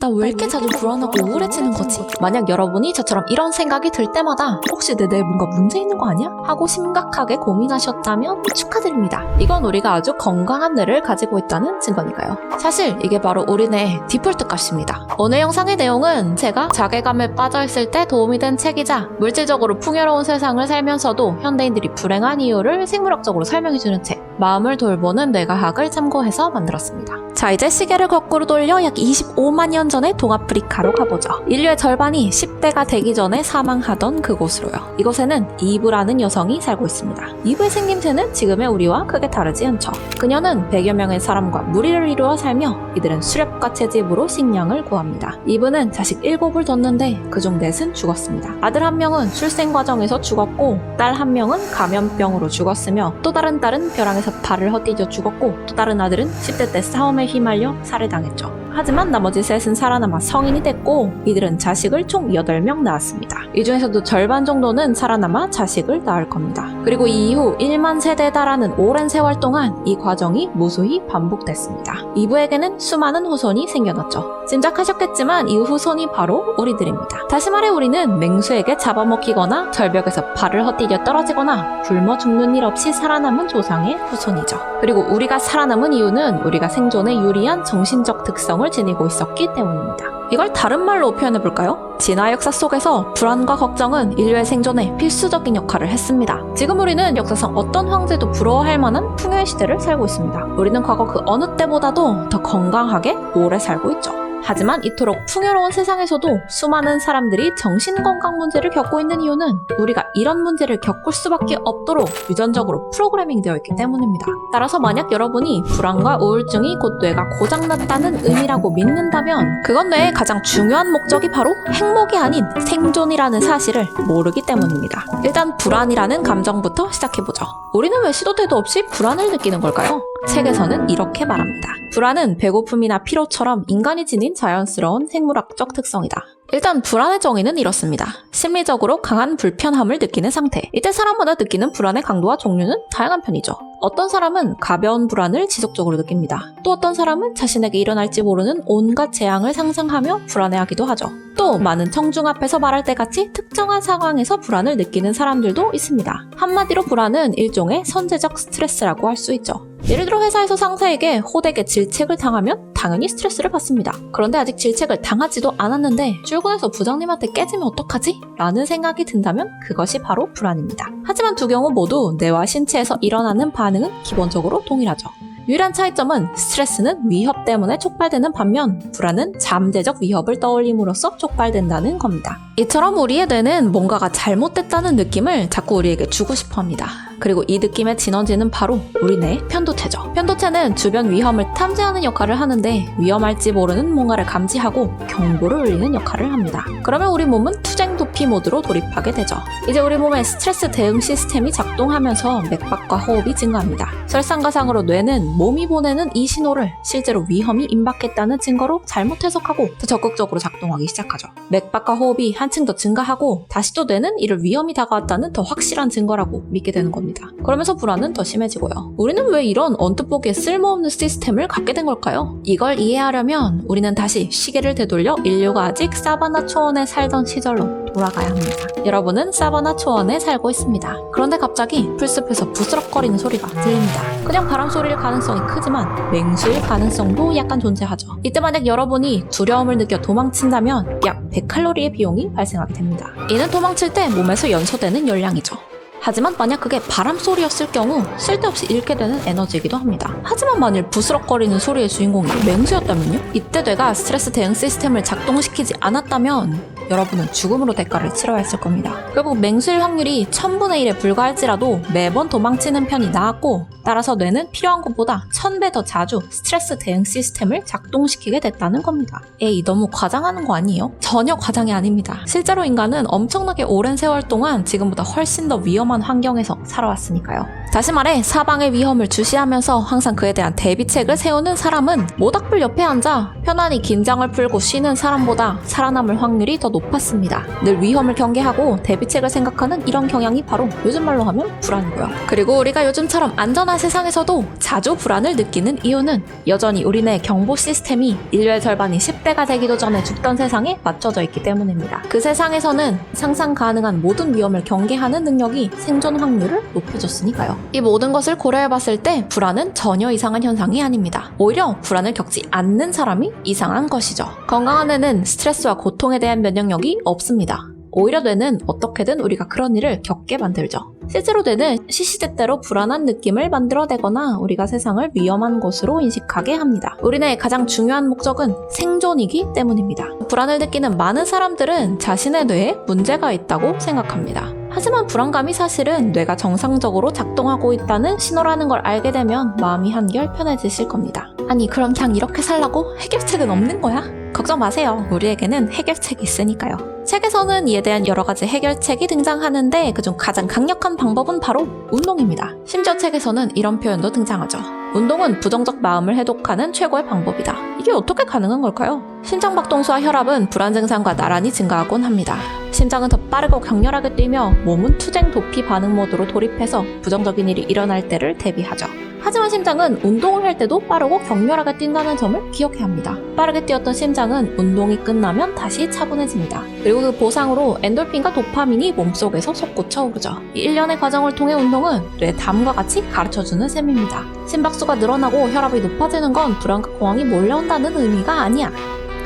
나 왜 이렇게 자주 불안하고 우울해지는 거지? 만약 여러분이 저처럼 이런 생각이 들 때마다 혹시 내 뇌에 뭔가 문제 있는 거 아니야? 하고 심각하게 고민하셨다면 축하드립니다. 이건 우리가 아주 건강한 뇌를 가지고 있다는 증거니까요. 사실 이게 바로 우리 뇌의 디폴트 값입니다. 오늘 영상의 내용은 제가 자괴감에 빠져있을 때 도움이 된 책이자 물질적으로 풍요로운 세상을 살면서도 현대인들이 불행한 이유를 생물학적으로 설명해주는 책 마음을 돌보는 뇌과학을 참고해서 만들었습니다. 자, 이제 시계를 거꾸로 돌려 약 25만 년 전에 동아프리카로 가보죠. 인류의 절반이 10대가 되기 전에 사망하던 그곳으로요. 이곳에는 이브라는 여성이 살고 있습니다. 이브의 생김새는 지금의 우리와 크게 다르지 않죠. 그녀는 100여 명의 사람과 무리를 이루어 살며 이들은 수렵과 채집으로 식량을 구합니다. 이브는 자식 7을 뒀는데 그중 4은 죽었습니다. 아들 1명은 출생 과정에서 죽었고 딸 1명은 감염병으로 죽었으며 또 다른 딸은 벼랑에서 발을 헛디뎌 죽었고 또 다른 아들은 10대 때 싸움에 휘말려 살해당했죠. 하지만 나머지 3은 살아남아 성인이 됐고 이들은 자식을 총 8명 낳았습니다. 이 중에서도 절반 정도는 살아남아 자식을 낳을 겁니다. 그리고 이 이후 1만 세대에 달하는 오랜 세월 동안 이 과정이 무수히 반복됐습니다. 이브에게는 수많은 후손이 생겨났죠. 짐작하셨겠지만 이 후손이 바로 우리들입니다. 다시 말해 우리는 맹수에게 잡아먹히거나 절벽에서 발을 헛디뎌 떨어지거나 굶어 죽는 일 없이 살아남은 조상의 후손이죠. 그리고 우리가 살아남은 이유는 우리가 생존에 유리한 정신적 특성을 지니고 있었기 때문입니다. 이걸 다른 말로 표현해볼까요? 진화 역사 속에서 불안과 걱정은 인류의 생존에 필수적인 역할을 했습니다. 지금 우리는 역사상 어떤 황제도 부러워할 만한 풍요의 시대를 살고 있습니다. 우리는 과거 그 어느 때보다도 더 건강하게 오래 살고 있죠. 하지만 이토록 풍요로운 세상에서도 수많은 사람들이 정신건강 문제를 겪고 있는 이유는 우리가 이런 문제를 겪을 수밖에 없도록 유전적으로 프로그래밍 되어 있기 때문입니다. 따라서 만약 여러분이 불안과 우울증이 곧 뇌가 고장났다는 의미라고 믿는다면 그건 뇌의 가장 중요한 목적이 바로 행복이 아닌 생존이라는 사실을 모르기 때문입니다. 일단 불안이라는 감정부터 시작해보죠. 우리는 왜 시도 때도 없이 불안을 느끼는 걸까요? 책에서는 이렇게 말합니다. 불안은 배고픔이나 피로처럼 인간이 지닌 자연스러운 생물학적 특성이다. 일단 불안의 정의는 이렇습니다. 심리적으로 강한 불편함을 느끼는 상태. 이때 사람마다 느끼는 불안의 강도와 종류는 다양한 편이죠. 어떤 사람은 가벼운 불안을 지속적으로 느낍니다. 또 어떤 사람은 자신에게 일어날지 모르는 온갖 재앙을 상상하며 불안해하기도 하죠. 또 많은 청중 앞에서 말할 때 같이 특정한 상황에서 불안을 느끼는 사람들도 있습니다. 한마디로 불안은 일종의 선제적 스트레스라고 할 수 있죠. 예를 들어 회사에서 상사에게 호되게 질책을 당하면 당연히 스트레스를 받습니다. 그런데 아직 질책을 당하지도 않았는데 출근해서 부장님한테 깨지면 어떡하지? 라는 생각이 든다면 그것이 바로 불안입니다. 하지만 두 경우 모두 뇌와 신체에서 일어나는 반응은 기본적으로 동일하죠. 유일한 차이점은 스트레스는 위협 때문에 촉발되는 반면 불안은 잠재적 위협을 떠올림으로써 촉발된다는 겁니다. 이처럼 우리의 뇌는 뭔가가 잘못됐다는 느낌을 자꾸 우리에게 주고 싶어 합니다. 그리고 이 느낌의 진원지는 바로 우리 뇌의 편도체죠. 편도체는 주변 위험을 탐지하는 역할을 하는데 위험할지 모르는 뭔가를 감지하고 경보를 울리는 역할을 합니다. 그러면 우리 몸은 투쟁 도피 모드로 돌입하게 되죠. 이제 우리 몸의 스트레스 대응 시스템이 작동하면서 맥박과 호흡이 증가합니다. 설상가상으로 뇌는 몸이 보내는 이 신호를 실제로 위험이 임박했다는 증거로 잘못 해석하고 더 적극적으로 작동하기 시작하죠. 맥박과 호흡이 한층 더 증가하고 다시 또 뇌는 이를 위험이 다가왔다는 더 확실한 증거라고 믿게 되는 겁니다. 그러면서 불안은 더 심해지고요. 우리는 왜 이런 언뜻 보기에 쓸모없는 시스템을 갖게 된 걸까요? 이걸 이해하려면 우리는 다시 시계를 되돌려 인류가 아직 사바나 초원에 살던 시절로 돌아가야 합니다. 여러분은 사바나 초원에 살고 있습니다. 그런데 갑자기 풀숲에서 부스럭거리는 소리가 들립니다. 그냥 바람 소리일 가능성이 크지만 맹수일 가능성도 약간 존재하죠. 이때 만약 여러분이 두려움을 느껴 도망친다면 약 100칼로리의 비용이 발생하게 됩니다. 이는 도망칠 때 몸에서 연소되는 열량이죠. 하지만 만약 그게 바람 소리였을 경우 쓸데없이 잃게 되는 에너지이기도 합니다. 하지만 만일 부스럭거리는 소리의 주인공이 맹수였다면요? 이때 뇌가 스트레스 대응 시스템을 작동시키지 않았다면 여러분은 죽음으로 대가를 치러야 했을 겁니다. 결국 맹수일 확률이 1000분의 1에 불과할지라도 매번 도망치는 편이 나았고 따라서 뇌는 필요한 것보다 1000배 더 자주 스트레스 대응 시스템을 작동시키게 됐다는 겁니다. 에이, 너무 과장하는 거 아니에요? 전혀 과장이 아닙니다. 실제로 인간은 엄청나게 오랜 세월 동안 지금보다 훨씬 더 위험한 환경에서 살아왔으니까요. 다시 말해 사방의 위험을 주시하면서 항상 그에 대한 대비책을 세우는 사람은 모닥불 옆에 앉아 편안히 긴장을 풀고 쉬는 사람보다 살아남을 확률이 더 높았습니다. 늘 위험을 경계하고 대비책을 생각하는 이런 경향이 바로 요즘 말로 하면 불안이고요. 그리고 우리가 요즘처럼 안전한 세상에서도 자주 불안을 느끼는 이유는 여전히 우리네 경보 시스템이 인류의 절반이 10대가 되기도 전에 죽던 세상에 맞춰져 있기 때문입니다. 그 세상에서는 상상 가능한 모든 위험을 경계하는 능력이 생존 확률을 높여줬으니까요. 이 모든 것을 고려해봤을 때 불안은 전혀 이상한 현상이 아닙니다. 오히려 불안을 겪지 않는 사람이 이상한 것이죠. 건강한 뇌는 스트레스와 고통에 대한 면역력이 없습니다. 오히려 뇌는 어떻게든 우리가 그런 일을 겪게 만들죠. 실제로 뇌는 시시때때로 불안한 느낌을 만들어내거나 우리가 세상을 위험한 곳으로 인식하게 합니다. 우리 뇌의 가장 중요한 목적은 생존이기 때문입니다. 불안을 느끼는 많은 사람들은 자신의 뇌에 문제가 있다고 생각합니다. 하지만 불안감이 사실은 뇌가 정상적으로 작동하고 있다는 신호라는 걸 알게 되면 마음이 한결 편해지실 겁니다. 아니 그럼 그냥 이렇게 살라고? 해결책은 없는 거야? 걱정 마세요. 우리에게는 해결책이 있으니까요. 책에서는 이에 대한 여러 가지 해결책이 등장하는데 그중 가장 강력한 방법은 바로 운동입니다. 심지어 책에서는 이런 표현도 등장하죠. 운동은 부정적 마음을 해독하는 최고의 방법이다. 이게 어떻게 가능한 걸까요? 심장박동수와 혈압은 불안 증상과 나란히 증가하곤 합니다. 심장은 더 빠르고 격렬하게 뛰며 몸은 투쟁 도피 반응 모드로 돌입해서 부정적인 일이 일어날 때를 대비하죠. 하지만 심장은 운동을 할 때도 빠르고 격렬하게 뛴다는 점을 기억해야 합니다. 빠르게 뛰었던 심장은 운동이 끝나면 다시 차분해집니다. 그리고 그 보상으로 엔돌핀과 도파민이 몸속에서 솟구쳐 오르죠. 이 일련의 과정을 통해 운동은 뇌 다음과 같이 가르쳐주는 셈입니다. 심박수가 늘어나고 혈압이 높아지는 건 불안과 공황이 몰려온다는 의미가 아니야.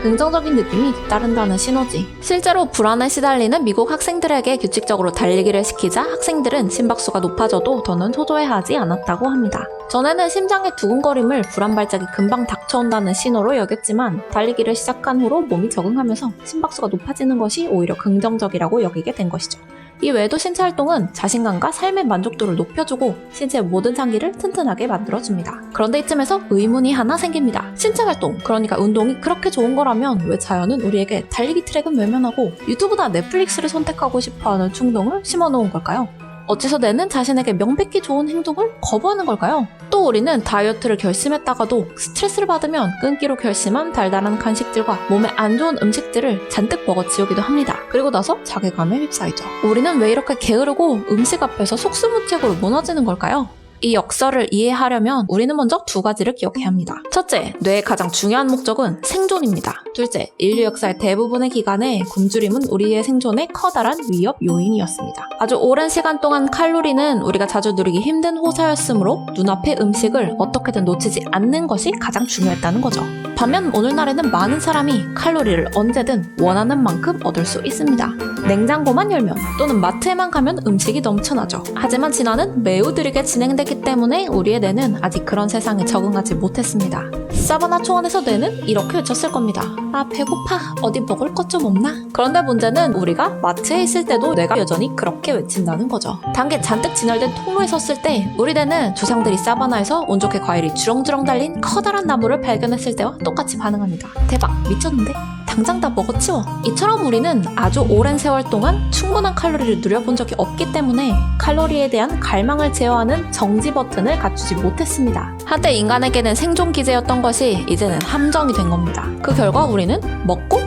긍정적인 느낌이 뒤따른다는 신호지. 실제로 불안에 시달리는 미국 학생들에게 규칙적으로 달리기를 시키자 학생들은 심박수가 높아져도 더는 초조해하지 않았다고 합니다. 전에는 심장의 두근거림을 불안 발작이 금방 닥쳐온다는 신호로 여겼지만 달리기를 시작한 후로 몸이 적응하면서 심박수가 높아지는 것이 오히려 긍정적이라고 여기게 된 것이죠. 이 외에도 신체 활동은 자신감과 삶의 만족도를 높여주고 신체의 모든 장기를 튼튼하게 만들어줍니다. 그런데 이쯤에서 의문이 하나 생깁니다. 신체 활동, 그러니까 운동이 그렇게 좋은 거라면 왜 자연은 우리에게 달리기 트랙은 외면하고 유튜브나 넷플릭스를 선택하고 싶어하는 충동을 심어놓은 걸까요? 어째서 뇌는 자신에게 명백히 좋은 행동을 거부하는 걸까요? 또 우리는 다이어트를 결심했다가도 스트레스를 받으면 끊기로 결심한 달달한 간식들과 몸에 안 좋은 음식들을 잔뜩 먹어치우기도 합니다. 그리고 나서 자괴감에 휩싸이죠. 우리는 왜 이렇게 게으르고 음식 앞에서 속수무책으로 무너지는 걸까요? 이 역설을 이해하려면 우리는 먼저 두 가지를 기억해야 합니다. 첫째, 뇌의 가장 중요한 목적은 생존입니다. 둘째, 인류 역사의 대부분의 기간에 굶주림은 우리의 생존에 커다란 위협 요인이었습니다. 아주 오랜 시간 동안 칼로리는 우리가 자주 누리기 힘든 호사였으므로 눈앞의 음식을 어떻게든 놓치지 않는 것이 가장 중요했다는 거죠. 반면 오늘날에는 많은 사람이 칼로리를 언제든 원하는 만큼 얻을 수 있습니다. 냉장고만 열면 또는 마트에만 가면 음식이 넘쳐나죠. 하지만 진화는 매우 느리게 진행되기 때문에 우리의 뇌는 아직 그런 세상에 적응하지 못했습니다. 사바나 초원에서 뇌는 이렇게 외쳤을 겁니다. 아, 배고파. 어디 먹을 것 좀 없나? 그런데 문제는 우리가 마트에 있을 때도 뇌가 여전히 그렇게 외친다는 거죠. 단계 잔뜩 진열된 통로에 섰을 때 우리 뇌는 조상들이 사바나에서 운 좋게 과일이 주렁주렁 달린 커다란 나무를 발견했을 때와 똑같이 반응합니다. 대박, 미쳤는데? 당장 다 먹어치워. 이처럼 우리는 아주 오랜 세월 동안 충분한 칼로리를 누려본 적이 없기 때문에 칼로리에 대한 갈망을 제어하는 정지 버튼을 갖추지 못했습니다. 한때 인간에게는 생존 기제였던 것이 이제는 함정이 된 겁니다. 그 결과 우리는 먹고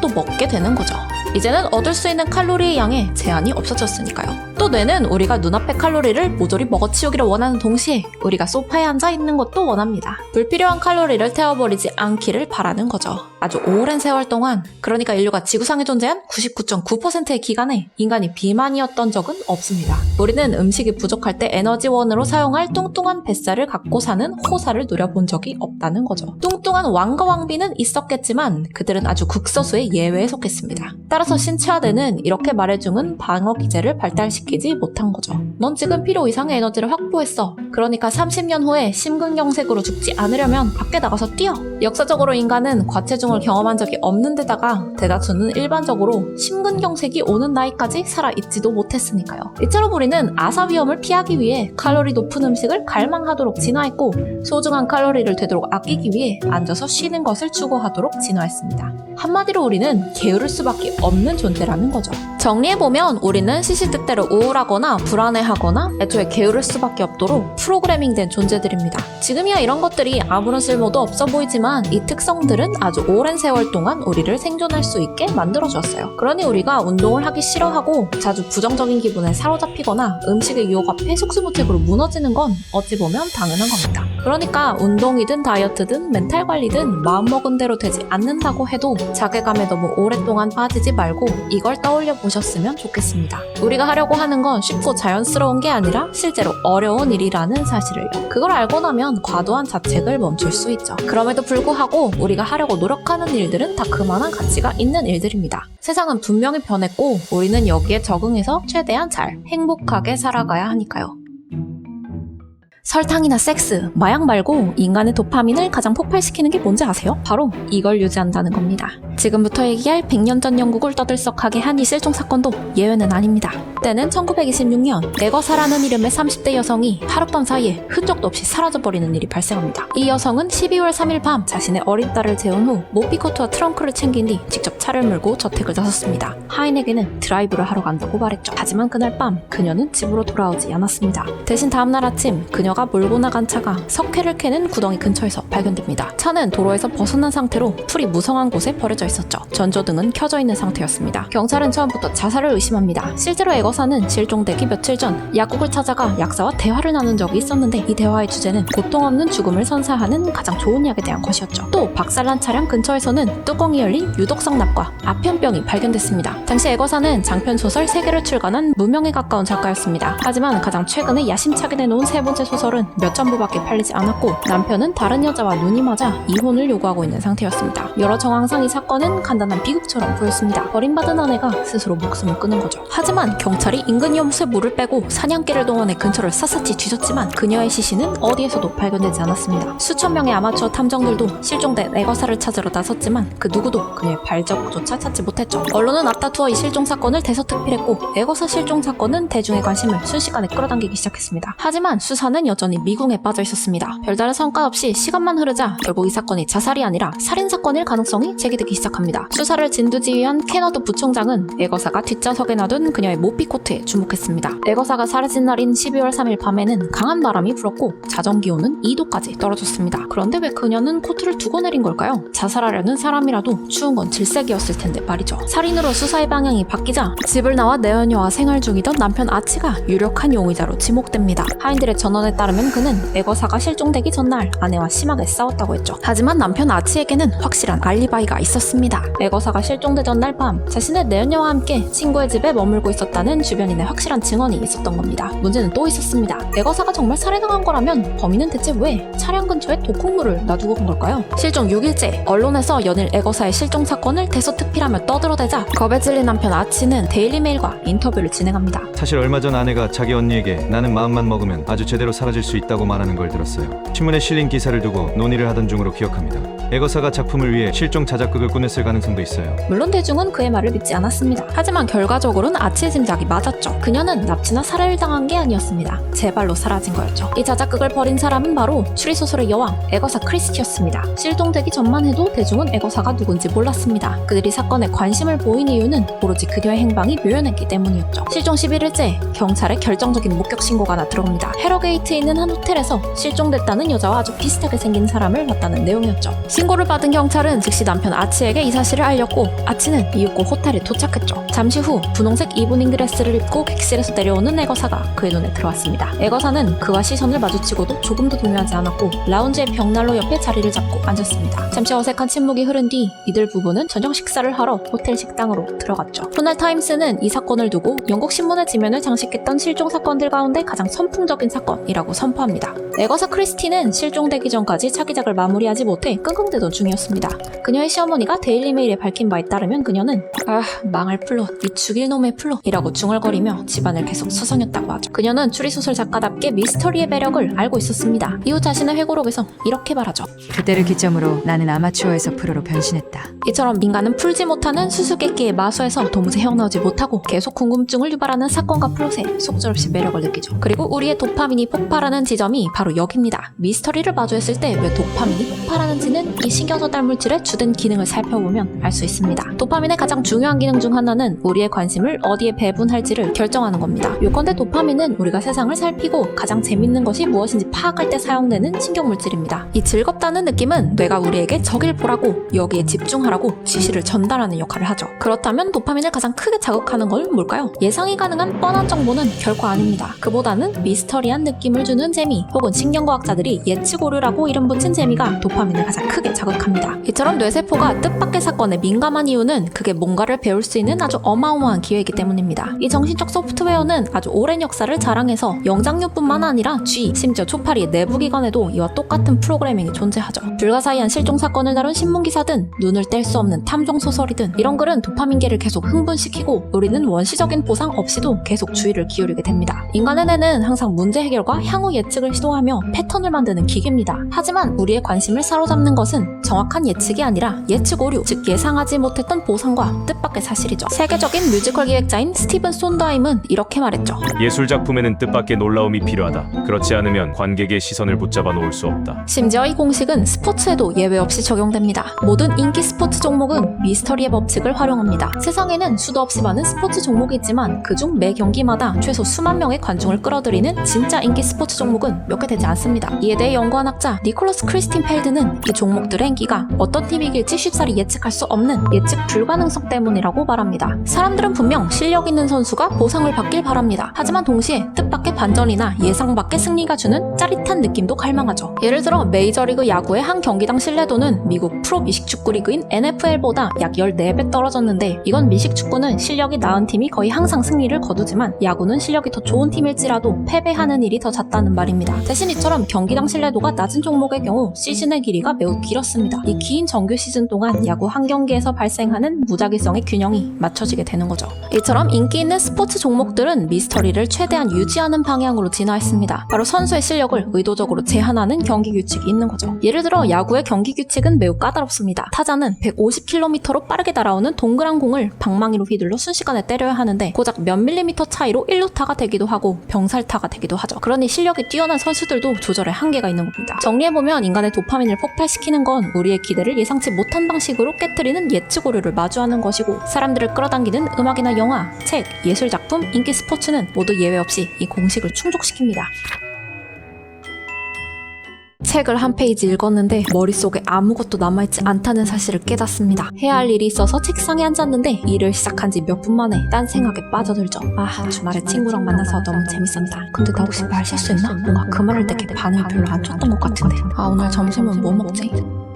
또 먹게 되는 거죠. 이제는 얻을 수 있는 칼로리의 양에 제한이 없어졌으니까요. 또 뇌는 우리가 눈앞의 칼로리를 모조리 먹어치우기를 원하는 동시에 우리가 소파에 앉아 있는 것도 원합니다. 불필요한 칼로리를 태워버리지 않기를 바라는 거죠. 아주 오랜 세월 동안, 그러니까 인류가 지구상에 존재한 99.9%의 기간에 인간이 비만이었던 적은 없습니다. 우리는 음식이 부족할 때 에너지원으로 사용할 뚱뚱한 뱃살을 갖고 사는 호사를 누려본 적이 없다는 거죠. 뚱뚱한 왕과 왕비는 있었겠지만 그들은 아주 극소수의 예외에 속했습니다. 따라서 신체화대는 이렇게 말해주는 방어 기제를 발달시키지 못한 거죠. 넌 지금 필요 이상의 에너지를 확보했어. 그러니까 30년 후에 심근경색으로 죽지 않으려면 밖에 나가서 뛰어. 역사적으로 인간은 과체중을 경험한 적이 없는 데다가 대다수는 일반적으로 심근경색이 오는 나이까지 살아있지도 못했으니까요. 이처럼 우리는 아사 위험을 피하기 위해 칼로리 높은 음식을 갈망하도록 진화했고 소중한 칼로리를 되도록 아끼기 위해 앉아서 쉬는 것을 추구하도록 진화했습니다. 한마디로 우리는 게으를 수밖에 없는 존재라는 거죠. 정리해보면 우리는 시시때때로 우울하거나 불안해하거나 애초에 게으를 수밖에 없도록 프로그래밍된 존재들입니다. 지금이야 이런 것들이 아무런 쓸모도 없어 보이지만 이 특성들은 아주 오랜 세월 동안 우리를 생존할 수 있게 만들어주었어요. 그러니 우리가 운동을 하기 싫어하고 자주 부정적인 기분에 사로잡히거나 음식의 유혹 앞에 속수무책으로 무너지는 건 어찌 보면 당연한 겁니다. 그러니까 운동이든 다이어트든 멘탈 관리든 마음먹은 대로 되지 않는다고 해도 자괴감에 너무 오랫동안 빠지지 말고 이걸 떠올려 보셨으면 좋겠습니다. 우리가 하려고 하는 건 쉽고 자연스러운 게 아니라 실제로 어려운 일이라는 사실을요. 그걸 알고 나면 과도한 자책을 멈출 수 있죠. 그럼에도 불구하고 우리가 하려고 노력하는 일들은 다 그만한 가치가 있는 일들입니다. 세상은 분명히 변했고 우리는 여기에 적응해서 최대한 잘 행복하게 살아가야 하니까요. 설탕이나 섹스, 마약 말고 인간의 도파민을 가장 폭발시키는 게 뭔지 아세요? 바로 이걸 유지한다는 겁니다. 지금부터 얘기할 100년 전 영국을 떠들썩하게 한 이 실종 사건도 예외는 아닙니다. 때는 1926년 에거사라는 이름의 30대 여성이 하룻밤 사이에 흔적도 없이 사라져버리는 일이 발생합니다. 이 여성은 12월 3일 밤 자신의 어린 딸을 재운 후 모피코트와 트렁크를 챙긴 뒤 직접 차를 몰고 저택을 나섰습니다. 하인에게는 드라이브를 하러 간다고 말했죠. 하지만 그날 밤 그녀는 집으로 돌아오지 않았습니다. 대신 다음날 아침 그녀가 몰고 나간 차가 석회를 캐는 구덩이 근처에서 발견됩니다. 차는 도로에서 벗어난 상태로 풀이 무성한 곳에 버려져 있었죠. 전조등은 켜져 있는 상태였습니다. 경찰은 처음부터 자살을 의심합니다. 실제로 에거사는 실종되기 며칠 전 약국을 찾아가 약사와 대화를 나눈 적이 있었는데 이 대화의 주제는 고통 없는 죽음을 선사하는 가장 좋은 약에 대한 것이었죠. 또 박살난 차량 근처에서는 뚜껑이 열린 유독성 납과 아편병이 발견됐습니다. 당시 에거사는 장편 소설 3개를 출간한 무명에 가까운 작가였습니다. 하지만 가장 최근에 야심차게 내놓은 3번째 소설 소설은 몇 천 부밖에 팔리지 않았고 남편은 다른 여자와 눈이 맞아 이혼을 요구하고 있는 상태였습니다. 여러 정황상 이 사건은 간단한 비극처럼 보였습니다. 버림받은 아내가 스스로 목숨을 끊은 거죠. 하지만 경찰이 인근 연못에 물을 빼고 사냥개를 동원해 근처를 샅샅이 뒤졌지만 그녀의 시신은 어디에서도 발견되지 않았습니다. 수천 명의 아마추어 탐정들도 실종된 애거사를 찾으러 나섰지만 그 누구도 그녀의 발자국조차 찾지 못했죠. 언론은 앞다투어 이 실종 사건을 대서특필했고 애거사 실종 사건은 대중의 관심을 순식간에 끌어당기기 시작했습니다. 하지만 수사는 여전히 미궁에 빠져 있었습니다. 별다른 성과 없이 시간만 흐르자 결국 이 사건이 자살이 아니라 살인사건일 가능성이 제기되기 시작합니다. 수사를 진두지휘한 캐너드 부총장은 애거사가 뒷좌석에 놔둔 그녀의 모피 코트에 주목했습니다. 애거사가 사라진 날인 12월 3일 밤에는 강한 바람이 불었고 자정기온은 2도까지 떨어졌습니다. 그런데 왜 그녀는 코트를 두고 내린 걸까요? 자살하려는 사람이라도 추운 건 질색이었을 텐데 말이죠. 살인으로 수사의 방향이 바뀌자 집을 나와 내연녀와 생활 중이던 남편 아치가 유력한 용의자로 지목됩니다. 하인들의 전원에 따르면 그는 애거사가 실종되기 전날 아내와 심하게 싸웠다고 했죠. 하지만 남편 아치에게는 확실한 알리바이가 있었습니다. 애거사가 실종되던 날 밤 자신의 내연녀와 함께 친구의 집에 머물고 있었다는 주변인의 확실한 증언이 있었던 겁니다. 문제는 또 있었습니다. 애거사가 정말 살해당한 거라면 범인은 대체 왜 차량 근처에 독극물을 놔두고 간 걸까요? 실종 6일째 언론에서 연일 애거사의 실종 사건을 대서특필하며 떠들어대자 겁에 질린 남편 아치는 데일리메일과 인터뷰를 진행합니다. 사실 얼마 전 아내가 자기 언니에게 나는 마음만 먹으면 아주 제대로 사라질 수 있다고 말하는 걸 들었어요. 신문에 실린 기사를 두고 논의를 하던 중으로 기억합니다. 애거사가 작품을 위해 실종 자작극을 꾸몄을 가능성도 있어요. 물론 대중은 그의 말을 믿지 않았습니다. 하지만 결과적으로는 아치의 짐작이 맞았죠. 그녀는 납치나 살해를 당한 게 아니었습니다. 제 발로 사라진 거였죠. 이 자작극을 벌인 사람은 바로 추리소설의 여왕 애거사 크리스티였습니다. 실종되기 전만 해도 대중은 애거사가 누군지 몰랐습니다. 그들이 사건에 관심을 보인 이유는 오로지 그녀의 행방이 묘연했기 때문이었죠. 실종 11일째 경찰에 결정적인 목격 신고가 하나 들어옵니다. 헤러게이트에 있는 한 호텔에서 실종됐다는 여자와 아주 비슷하게 생긴 사람을 봤다는 내용이었죠. 신고를 받은 경찰은 즉시 남편 아치에게 이 사실을 알렸고 아치는 이윽고 호텔에 도착했죠. 잠시 후 분홍색 이브닝 드레스를 입고 객실에서 내려오는 애거사가 그의 눈에 들어왔습니다. 애거사는 그와 시선을 마주치고도 조금도 동요하지 않았고 라운지의 벽난로 옆에 자리를 잡고 앉았습니다. 잠시 어색한 침묵이 흐른 뒤 이들 부부는 저녁 식사를 하러 호텔 식당으로 들어갔죠. 훗날 타임스는 이 사건을 두고 영국 신문의 지면을 장식했던 실종 사건들 가운데 가장 선풍적인 사건이라고 선포합니다. 애거사 크리스티는 실종되기 전까지 차기작을 마무리하지 못해 끙끙대던 중이었습니다. 그녀의 시어머니가 데일리메일에 밝힌 바에 따르면 그녀는 망할 플롯, 이 죽일 놈의 플롯이라고 중얼거리며 집안을 계속 서성였다고 하죠. 그녀는 추리소설 작가답게 미스터리의 매력을 알고 있었습니다. 이후 자신의 회고록에서 이렇게 말하죠. 그때를 기점으로 나는 아마추어에서 프로로 변신했다. 이처럼 민간은 풀지 못하는 수수께끼의 마수에서 도무지 헤어나오지 못하고 계속 궁금증을 유발하는 사건과 플롯에 속절없이 매력을 느끼죠. 그리고 우리의 도파민이 폭발하는 지점이 바로 여기입니다. 미스터리를 마주했을 때 왜 도파민이 폭발하는지는 이 신경전달 물질의 주된 기능을 살펴보면 알 수 있습니다. 도파민의 가장 중요한 기능 중 하나는 우리의 관심을 어디에 배분할지를 결정하는 겁니다. 요컨대 도파민은 우리가 세상을 살피고 가장 재밌는 것이 무엇인지 파악할 때 사용되는 신경물질입니다. 이 즐겁다는 느낌은 뇌가 우리에게 저길 보라고 여기에 집중하라고 지시를 전달하는 역할을 하죠. 그렇다면 도파민을 가장 크게 자극하는 건 뭘까요? 예상이 가능한 뻔한 정보는 결코 아닙니다. 그보다는 미스터리한 느낌을 주는 재미 혹은 신경과학자들이 예측 오류라고 이름 붙인 재미가 도파민을 가장 크게 자극합니다. 이처럼 뇌세포가 뜻밖의 사건에 민감한 이유는 그게 뭔가를 배울 수 있는 아주 어마어마한 기회이기 때문입니다. 이 정신적 소프트웨어는 아주 오랜 역사를 자랑해서 영장류뿐만 아니라 쥐, 심지어 초파리의 내부 기관에도 이와 똑같은 프로그래밍이 존재하죠. 불가사의한 실종 사건을 다룬 신문기사든 눈을 뗄 수 없는 탐정소설이든 이런 글은 도파민계를 계속 흥분시키고 우리는 원시적인 보상 없이도 계속 주의를 기울이게 됩니다. 인간의 뇌는 항상 문제 해결과 향후 예측을 시도하며 패턴을 만드는 기계입니다. 하지만 우리의 관심을 사로잡는 것은 정확한 예측이 아니라 예측 오류, 즉 예상하지 못했던 보상과 뜻밖의 사실이죠. 세계적인 뮤지컬 기획자인 스티븐 손더하임은 이렇게 말했죠. 예술 작품에는 뜻밖의 놀라움이 필요하다. 그렇지 않으면 관객의 시선을 붙잡아 놓을 수 없다. 심지어 이 공식은 스포츠에도 예외 없이 적용됩니다. 모든 인기 스포츠 종목은 미스터리의 법칙을 활용합니다. 세상에는 수도 없이 많은 스포츠 종목이 있지만 그중 매 경기마다 최소 수만 명의 관중을 끌어들이는 진짜 인기 스포츠 종목은 몇 개 되지 않습니다. 이에 대해 연구한 학자 니콜러스 크리스틴 펠드는 이 종목들의 인기가 어떤 팀이 이길지 쉽사리 예측할 수 없는 예측 불가능성 때문이라고 말합니다. 사람들은 분명 실력 있는 선수가 보상을 받길 바랍니다. 하지만 동시에 뜻밖의 반전이나 예상 밖의 승리가 주는 짜릿한 느낌도 갈망하죠. 예를 들어 메이저리그 야구의 한 경기당 신뢰도는 미국 프로 미식축구 리그인 NFL보다 약 14배 떨어졌는데 이건 미식축구는 실력이 나은 팀이 거의 항상 승리를 거두지만 야구는 실력이 더 좋은 팀일지라도 패배하는 일이 더 잦다 않았다는 말입니다. 대신 이처럼 경기당 신뢰도가 낮은 종목의 경우 시즌의 길이가 매우 길었습니다. 이 긴 정규 시즌 동안 야구 한 경기에서 발생하는 무작위성의 균형이 맞춰지게 되는 거죠. 이처럼 인기 있는 스포츠 종목들은 미스터리를 최대한 유지하는 방향으로 진화했습니다. 바로 선수의 실력을 의도적으로 제한하는 경기 규칙이 있는 거죠. 예를 들어 야구의 경기 규칙은 매우 까다롭습니다. 타자는 150km로 빠르게 날아오는 동그란 공을 방망이로 휘둘러 순식간에 때려야 하는데 고작 몇 밀리미터 차이로 1루타가 되기도 하고 병살타가 되기도 하죠. 그러니 실력이 뛰어난 선수들도 조절에 한계가 있는 겁니다. 정리해보면 인간의 도파민을 폭발시키는 건 우리의 기대를 예상치 못한 방식으로 깨트리는 예측 오류를 마주하는 것이고 사람들을 끌어당기는 음악이나 영화, 책, 예술작품, 인기 스포츠는 모두 예외 없이 이 공식을 충족시킵니다. 책을 한 페이지 읽었는데 머릿속에 아무것도 남아있지 않다는 사실을 깨닫습니다. 해야 할 일이 있어서 책상에 앉았는데 일을 시작한 지 몇 분 만에 딴 생각에 빠져들죠. 주말에 친구랑 만나서 너무 재밌었다. 근데 나 혹시 말 실수했나? 뭔가 그 말할 때 반응이 별로 안 좋았던 것 같은데. 오늘 점심은 뭐 먹지?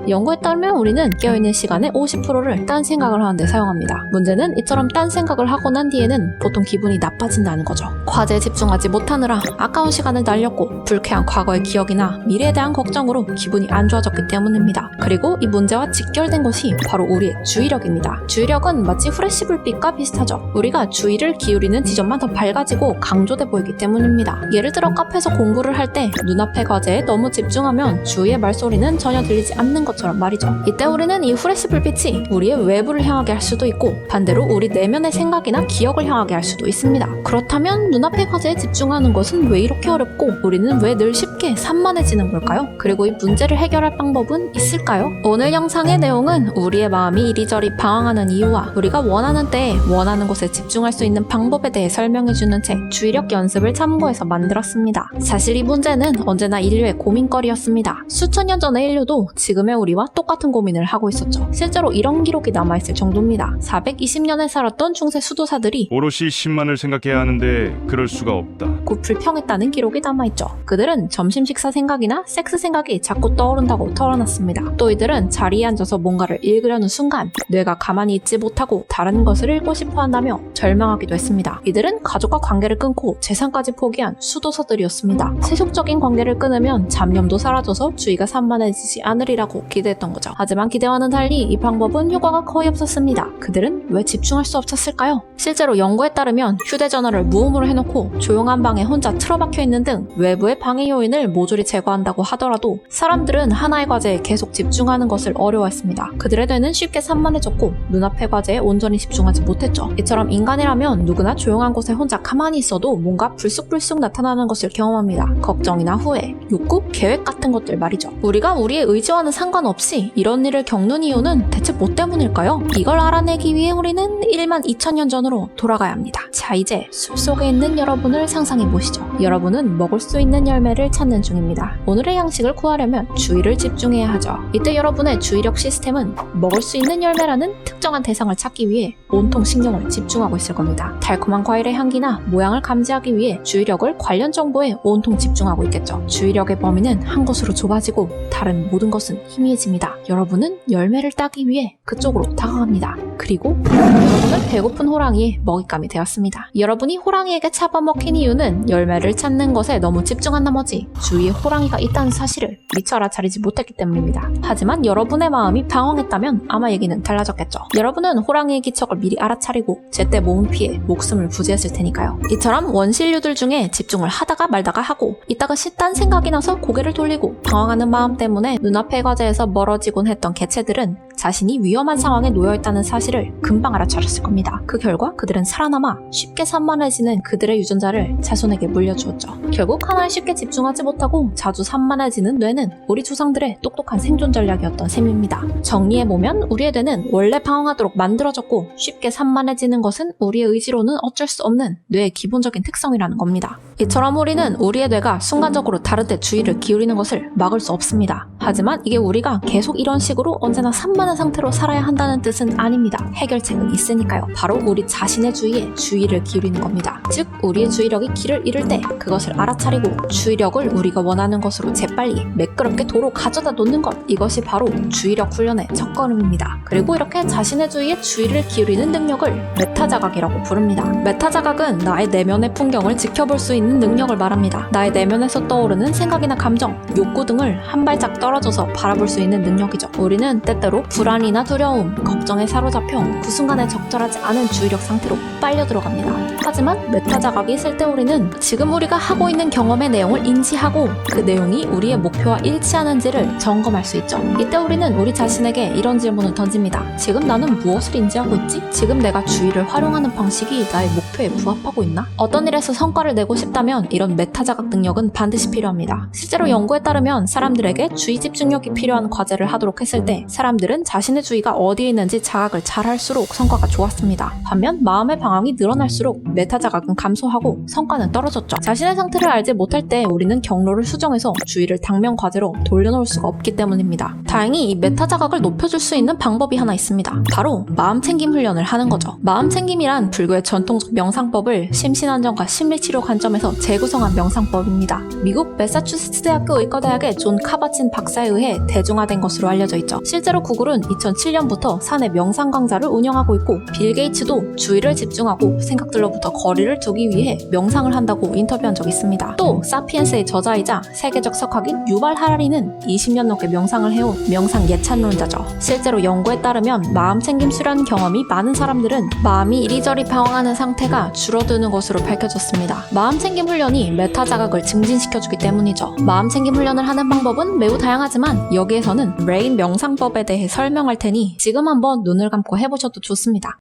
연구에 따르면 우리는 깨어있는 시간의 50%를 딴 생각을 하는데 사용합니다. 문제는 이처럼 딴 생각을 하고 난 뒤에는 보통 기분이 나빠진다는 거죠. 과제에 집중하지 못하느라 아까운 시간을 날렸고 불쾌한 과거의 기억이나 미래에 대한 걱정으로 기분이 안 좋아졌기 때문입니다. 그리고 이 문제와 직결된 것이 바로 우리의 주의력입니다. 주의력은 마치 후레쉬 불빛과 비슷하죠. 우리가 주의를 기울이는 지점만 더 밝아지고 강조돼 보이기 때문입니다. 예를 들어 카페에서 공부를 할 때 눈앞의 과제에 너무 집중하면 주위의 말소리는 전혀 들리지 않는 것처럼 말이죠. 이때 우리는 이 후레쉬 불빛이 우리의 외부를 향하게 할 수도 있고 반대로 우리 내면의 생각이나 기억을 향하게 할 수도 있습니다. 그렇다면 눈앞의 과제에 집중하는 것은 왜 이렇게 어렵고 우리는 왜 늘 쉽게 산만해지는 걸까요? 그리고 이 문제를 해결할 방법은 있을까요? 오늘 영상의 내용은 우리의 마음이 이리저리 방황하는 이유와 우리가 원하는 때에 원하는 곳에 집중할 수 있는 방법에 대해 설명해주는 책 주의력 연습을 참고해서 만들었습니다. 사실 이 문제는 언제나 인류의 고민거리였습니다. 수천 년 전의 인류도 지금의 우리와 똑같은 고민을 하고 있었죠. 실제로 이런 기록이 남아있을 정도입니다. 420년을 살았던 중세 수도사들이 오롯이 10만을 생각해야 하는데 그럴 수가 없다. 곧 불평했다는 기록이 남아있죠. 그들은 점심 식사 생각이나 섹스 생각이 자꾸 떠오른다고 털어놨습니다. 또 이들은 자리에 앉아서 뭔가를 읽으려는 순간 뇌가 가만히 있지 못하고 다른 것을 읽고 싶어 한다며 절망하기도 했습니다. 이들은 가족과 관계를 끊고 재산까지 포기한 수도사들이었습니다. 세속적인 관계를 끊으면 잡념도 사라져서 주의가 산만해지지 않으리라고 기대했던 거죠. 하지만 기대와는 달리 이 방법은 효과가 거의 없었습니다. 그들은 왜 집중할 수 없었을까요? 실제로 연구에 따르면 휴대전화를 무음으로 해놓고 조용한 방에 혼자 틀어박혀 있는 등 외부의 방해 요인을 모조리 제거한다고 하더라도 사람들은 하나의 과제에 계속 집중하는 것을 어려워했습니다. 그들의 뇌는 쉽게 산만해졌고 눈앞의 과제에 온전히 집중하지 못했죠. 이처럼 인간이라면 누구나 조용한 곳에 혼자 가만히 있어도 뭔가 불쑥불쑥 나타나는 것을 경험합니다. 걱정이나 후회, 욕구, 계획 같은 것들 말이죠. 우리가 우리의 의지와는 상관없이 이런 일을 겪는 이유는 대체 뭐 때문일까요? 이걸 알아내기 위해 우리는 1만 2천년 전으로 돌아가야 합니다. 자, 이제 숲속에 있는 여러분을 상상해 보시죠. 여러분은 먹을 수 있는 열매를 찾는 중입니다. 오늘의 양식을 구하려면 주의를 집중해야 하죠. 이때 여러분의 주의력 시스템은 먹을 수 있는 열매라는 특정한 대상을 찾기 위해 온통 신경을 집중하고 있을 겁니다. 달콤한 과일의 향기나 모양을 감지하기 위해 주의력을 관련 정보에 온통 집중하고 있겠죠. 주의력의 범위는 한 곳으로 좁아지고 다른 모든 것은 희미해집니다. 여러분은 열매를 따기 위해 그쪽으로 다가갑니다. 그리고 여러분은 배고픈 호랑이의 먹잇감이 되었습니다. 여러분이 호랑이에게 잡아먹힌 이유는 열매를 찾는 것에 너무 집중한 나머지 주위에 호랑이가 있다는 사실을 미처 알아차리지 못했기 때문입니다. 하지만 여러분의 마음이 방황했다면 아마 얘기는 달라졌겠죠. 여러분은 호랑이의 기척을 미리 알아차리고 제때 몸을 피해 목숨을 부지했을 테니까요. 이처럼 원신류들 중에 집중을 하다가 말다가 하고 이따가 딴 생각이 나서 고개를 돌리고 방황하는 마음 때문에 눈앞의 과제에서 멀어지곤 했던 개체들은 자신이 위험한 상황에 놓여있다는 사실을 금방 알아차렸을 겁니다. 그 결과 그들은 살아남아 쉽게 산만해지는 그들의 유전자를 자손에게 물려주었죠. 결국 하나에 쉽게 집중하지 못하고 자주 산만해지는 뇌는 우리 조상들의 똑똑한 생존 전략이었던 셈입니다. 정리해보면 우리의 뇌는 원래 방황하도록 만들어졌고 쉽게 산만해지는 것은 우리의 의지로는 어쩔 수 없는 뇌의 기본적인 특성이라는 겁니다. 이처럼 우리는 우리의 뇌가 순간적으로 다른 데 주의를 기울이는 것을 막을 수 없습니다. 하지만 이게 우리가 계속 이런 식으로 언제나 산만한 상태로 살아야 한다는 뜻은 아닙니다. 해결책은 있으니까요. 바로 우리 자신의 주의에 주의를 기울이는 겁니다. 즉 우리의 주의력이 길을 잃을 때 그것을 알아차리고 주의력을 우리가 원하는 것으로 재빨리 매끄럽게 도로 가져다 놓는 것, 이것이 바로 주의력 훈련의 첫걸음입니다. 그리고 이렇게 자신의 주의에 주의를 기울이는 능력을 메타자각이라고 부릅니다. 메타자각은 나의 내면의 풍경을 지켜볼 수 있는 있는 능력을 말합니다. 나의 내면에서 떠오르는 생각이나 감정, 욕구 등을 한 발짝 떨어져서 바라볼 수 있는 능력이죠. 우리는 때때로 불안이나 두려움, 걱정에 사로잡혀 그 순간에 적절하지 않은 주의력 상태로 빨려 들어갑니다. 하지만 메타 자각이 있을 때 우리는 지금 우리가 하고 있는 경험의 내용을 인지하고 그 내용이 우리의 목표와 일치하는지를 점검할 수 있죠. 이때 우리는 우리 자신에게 이런 질문을 던집니다. 지금 나는 무엇을 인지하고 있지? 지금 내가 주의를 활용하는 방식이 나의 목표에 부합하고 있나? 어떤 일에서 성과를 내고 싶다면 이런 메타 자각 능력은 반드시 필요합니다. 실제로 연구에 따르면 사람들에게 주의 집중력이 필요한 과제를 하도록 했을 때 사람들은 자신의 주의가 어디에 있는지 자각을 잘 할수록 성과가 좋았습니다. 반면 마음의 방황이 늘어날수록 메타 자각은 감소하고 성과는 떨어졌죠. 자신의 상태를 알지 못할 때 우리는 경로를 수정해서 주의를 당면 과제로 돌려놓을 수가 없기 때문입니다. 다행히 이 메타 자각을 높여줄 수 있는 방법이 하나 있습니다. 바로 마음 챙김 훈련을 하는 거죠. 마음 챙김이란 불교의 전통적 명상법을 심신안정과 심리치료 관점에서 재구성한 명상법입니다. 미국 매사추세츠 대학교 의과대학의 존 카바친 박사에 의해 대중화된 것으로 알려져 있죠. 실제로 구글은 2007년부터 사내 명상 강좌를 운영하고 있고 빌 게이츠도 주의를 집중하고 생각들로부터 거리를 두기 위해 명상을 한다고 인터뷰한 적이 있습니다. 또 사피엔스의 저자이자 세계적 석학인 유발 하라리는 20년 넘게 명상을 해온 명상 예찬론자죠. 실제로 연구에 따르면 마음 챙김 수련 경험이 많은 사람들은 마음이 이리저리 방황하는 상태가 줄어드는 것으로 밝혀졌습니다. 마음 챙김 훈련이 메타 자각을 증진시켜주기 때문이죠. 마음 챙김 훈련을 하는 방법은 매우 다양하지만 여기에서는 레인 명상법에 대해 설명할 테니 지금 한번 눈을 감고 해보셔도 좋습니다.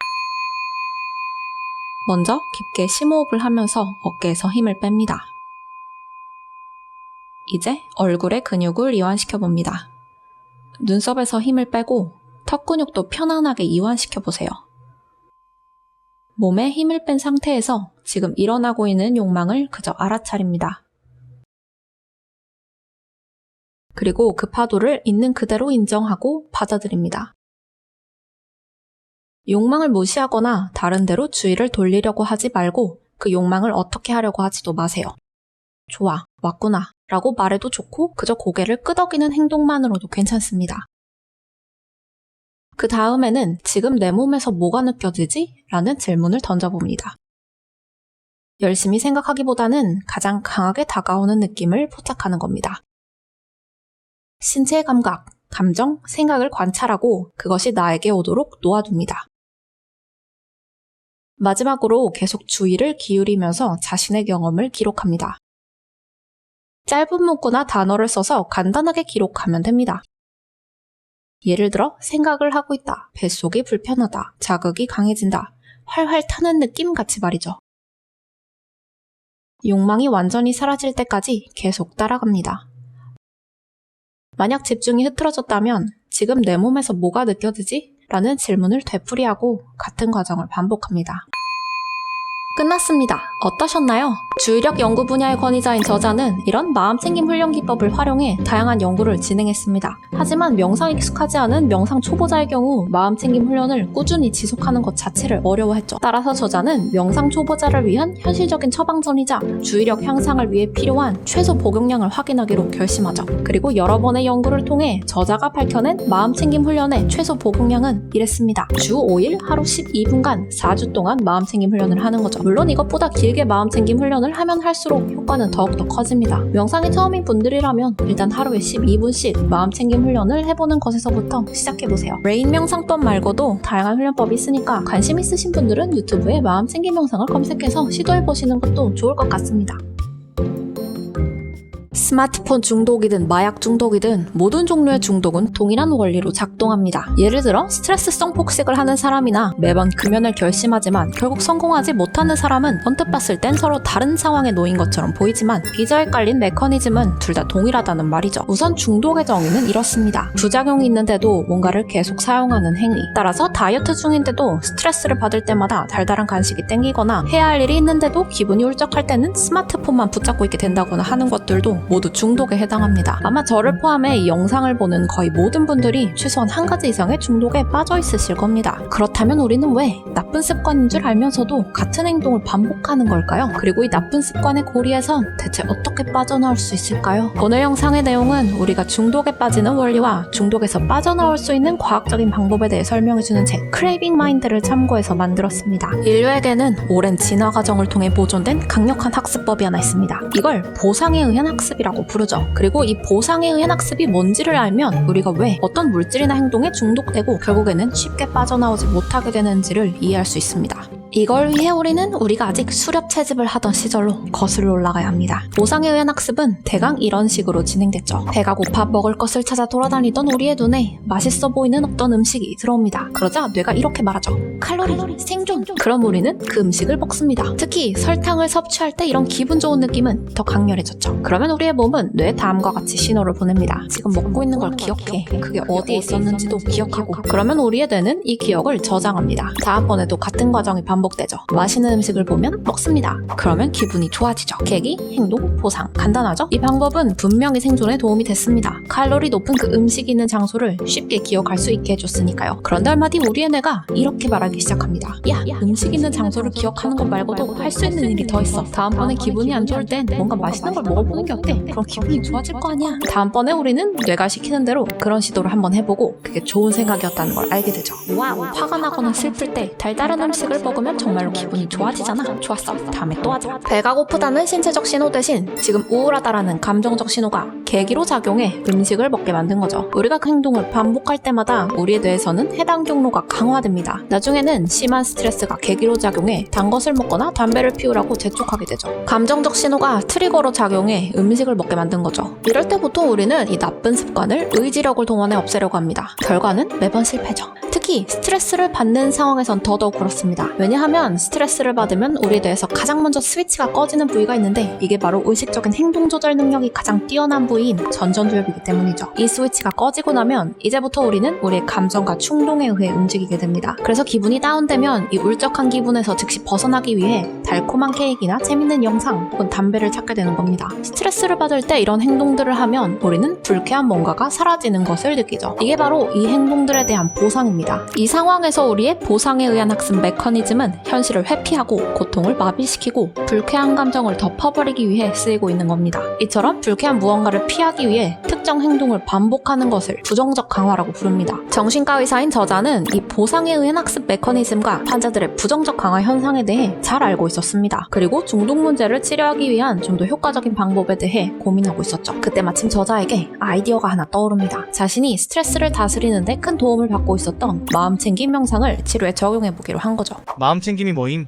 먼저 깊게 심호흡을 하면서 어깨에서 힘을 뺍니다. 이제 얼굴의 근육을 이완시켜 봅니다. 눈썹에서 힘을 빼고 턱 근육도 편안하게 이완시켜 보세요. 몸에 힘을 뺀 상태에서 지금 일어나고 있는 욕망을 그저 알아차립니다. 그리고 그 파도를 있는 그대로 인정하고 받아들입니다. 욕망을 무시하거나 다른 데로 주의를 돌리려고 하지 말고 그 욕망을 어떻게 하려고 하지도 마세요. 좋아, 왔구나 라고 말해도 좋고 그저 고개를 끄덕이는 행동만으로도 괜찮습니다. 그 다음에는 지금 내 몸에서 뭐가 느껴지지? 라는 질문을 던져봅니다. 열심히 생각하기보다는 가장 강하게 다가오는 느낌을 포착하는 겁니다. 신체의 감각, 감정, 생각을 관찰하고 그것이 나에게 오도록 놓아둡니다. 마지막으로 계속 주의를 기울이면서 자신의 경험을 기록합니다. 짧은 문구나 단어를 써서 간단하게 기록하면 됩니다. 예를 들어 생각을 하고 있다, 뱃속이 불편하다, 자극이 강해진다, 활활 타는 느낌 같이 말이죠. 욕망이 완전히 사라질 때까지 계속 따라갑니다. 만약 집중이 흐트러졌다면 지금 내 몸에서 뭐가 느껴지지? 라는 질문을 되풀이하고 같은 과정을 반복합니다. 끝났습니다. 어떠셨나요? 주의력 연구 분야의 권위자인 저자는 이런 마음챙김 훈련 기법을 활용해 다양한 연구를 진행했습니다. 하지만 명상에 익숙하지 않은 명상 초보자의 경우 마음챙김 훈련을 꾸준히 지속하는 것 자체를 어려워했죠. 따라서 저자는 명상 초보자를 위한 현실적인 처방전이자 주의력 향상을 위해 필요한 최소 복용량을 확인하기로 결심하죠. 그리고 여러 번의 연구를 통해 저자가 밝혀낸 마음챙김 훈련의 최소 복용량은 이랬습니다. 주 5일 하루 12분간 4주 동안 마음챙김 훈련을 하는 거죠. 물론 이것보다 길게 마음챙김 훈련을 하면 할수록 효과는 더욱더 커집니다. 명상이 처음인 분들이라면 일단 하루에 12분씩 마음챙김 훈련을 해보는 것에서부터 시작해보세요. 레인 명상법 말고도 다양한 훈련법이 있으니까 관심 있으신 분들은 유튜브에 마음챙김 명상을 검색해서 시도해보시는 것도 좋을 것 같습니다. 스마트폰 중독이든 마약 중독이든 모든 종류의 중독은 동일한 원리로 작동합니다. 예를 들어 스트레스성 폭식을 하는 사람이나 매번 금연을 결심하지만 결국 성공하지 못하는 사람은 언뜻 봤을 땐 서로 다른 상황에 놓인 것처럼 보이지만 빚어 헷갈린 메커니즘은 둘 다 동일하다는 말이죠. 우선 중독의 정의는 이렇습니다. 부작용이 있는데도 뭔가를 계속 사용하는 행위. 따라서 다이어트 중인데도 스트레스를 받을 때마다 달달한 간식이 땡기거나 해야 할 일이 있는데도 기분이 울적할 때는 스마트폰만 붙잡고 있게 된다거나 하는 것들도 모두 중독에 해당합니다. 아마 저를 포함해 이 영상을 보는 거의 모든 분들이 최소한 한 가지 이상의 중독에 빠져 있으실 겁니다. 그렇다면 우리는 왜 나쁜 습관인 줄 알면서도 같은 행동을 반복하는 걸까요? 그리고 이 나쁜 습관의 고리에선 대체 어떻게 빠져나올 수 있을까요? 오늘 영상의 내용은 우리가 중독에 빠지는 원리와 중독에서 빠져나올 수 있는 과학적인 방법에 대해 설명해주는 책 크레이빙 마인드를 참고해서 만들었습니다. 인류에게는 오랜 진화 과정을 통해 보존된 강력한 학습법이 하나 있습니다. 이걸 보상에 의한 학습이라고 부르죠. 그리고 이 보상에 의한 학습이 뭔지를 알면 우리가 왜 어떤 물질이나 행동에 중독되고 결국에는 쉽게 빠져나오지 못하게 되는지를 이해할 수 있습니다. 이걸 위해 우리는 우리가 아직 수렵 채집을 하던 시절로 거슬러 올라가야 합니다. 보상에 의한 학습은 대강 이런 식으로 진행됐죠. 배가 고파 먹을 것을 찾아 돌아다니던 우리의 눈에 맛있어 보이는 어떤 음식이 들어옵니다. 그러자 뇌가 이렇게 말하죠. 칼로리, 생존! 그럼 우리는 그 음식을 먹습니다. 특히 설탕을 섭취할 때 이런 기분 좋은 느낌은 더 강렬해졌죠. 그러면 우리의 몸은 뇌에 다음과 같이 신호를 보냅니다. 지금 먹고 있는 걸 기억해. 그게 어디에 있었는지도 기억하고. 그러면 우리의 뇌는 이 기억을 저장합니다. 다음번에도 같은 과정이 반복되죠. 맛있는 음식을 보면 먹습니다. 그러면 기분이 좋아지죠. 계기, 행동, 보상. 간단하죠? 이 방법은 분명히 생존에 도움이 됐습니다. 칼로리 높은 그 음식이 있는 장소를 쉽게 기억할 수 있게 해줬으니까요. 그런데 얼마 뒤 우리의 뇌가 이렇게 말하기 시작합니다. 야, 음식 있는 장소를 기억하는 것 말고도 할 수 있는 일이 더 있어. 다음번에 기분이 안 좋을 땐 뭔가 맛있는 걸 먹어보는 게 어때? 그럼 기분이 좋아질 거 아니야. 다음번에 우리는 뇌가 시키는 대로 그런 시도를 한번 해보고 그게 좋은 생각이었다는 걸 알게 되죠. 와우, 화가 나거나 슬플 때 달달한 음식을 먹으면 정말로 기분이 좋아지잖아. 좋았어. 다음에 또 하자. 배가 고프다는 신체적 신호 대신 지금 우울하다라는 감정적 신호가 계기로 작용해 음식을 먹게 만든 거죠. 우리가 그 행동을 반복할 때마다 우리의 뇌에서는 해당 경로가 강화됩니다. 나중에는 심한 스트레스가 계기로 작용해 단 것을 먹거나 담배를 피우라고 재촉하게 되죠. 감정적 신호가 트리거로 작용해 음식을 먹게 만든 거죠. 이럴 때 보통 우리는 이 나쁜 습관을 의지력을 동원해 없애려고 합니다. 결과는 매번 실패죠. 특히 스트레스를 받는 상황에선 더더욱 그렇습니다. 왜냐하면 스트레스를 받으면 우리 뇌에서 가장 먼저 스위치가 꺼지는 부위가 있는데 이게 바로 의식적인 행동 조절 능력이 가장 뛰어난 부위인 전전두엽이기 때문이죠. 이 스위치가 꺼지고 나면 이제부터 우리는 우리의 감정과 충동에 의해 움직이게 됩니다. 그래서 기분이 다운되면 이 울적한 기분에서 즉시 벗어나기 위해 달콤한 케이크나 재밌는 영상 혹은 담배를 찾게 되는 겁니다. 스트레스를 받을 때 이런 행동들을 하면 우리는 불쾌한 뭔가가 사라지는 것을 느끼죠. 이게 바로 이 행동들에 대한 보상입니다. 이 상황에서 우리의 보상에 의한 학습 메커니즘은 현실을 회피하고 고통을 마비시키고 불쾌한 감정을 덮어버리기 위해 쓰이고 있는 겁니다. 이처럼 불쾌한 무언가를 피하기 위해 특정 행동을 반복하는 것을 부정적 강화라고 부릅니다. 정신과 의사인 저자는 이 보상에 의한 학습 메커니즘과 환자들의 부정적 강화 현상에 대해 잘 알고 있었습니다. 그리고 중독 문제를 치료하기 위한 좀 더 효과적인 방법에 대해 고민하고 있었죠. 그때 마침 저자에게 아이디어가 하나 떠오릅니다. 자신이 스트레스를 다스리는데 큰 도움을 받고 있었던 마음챙김 명상을 치료에 적용해보기로 한 거죠. 마음챙김이 뭐임?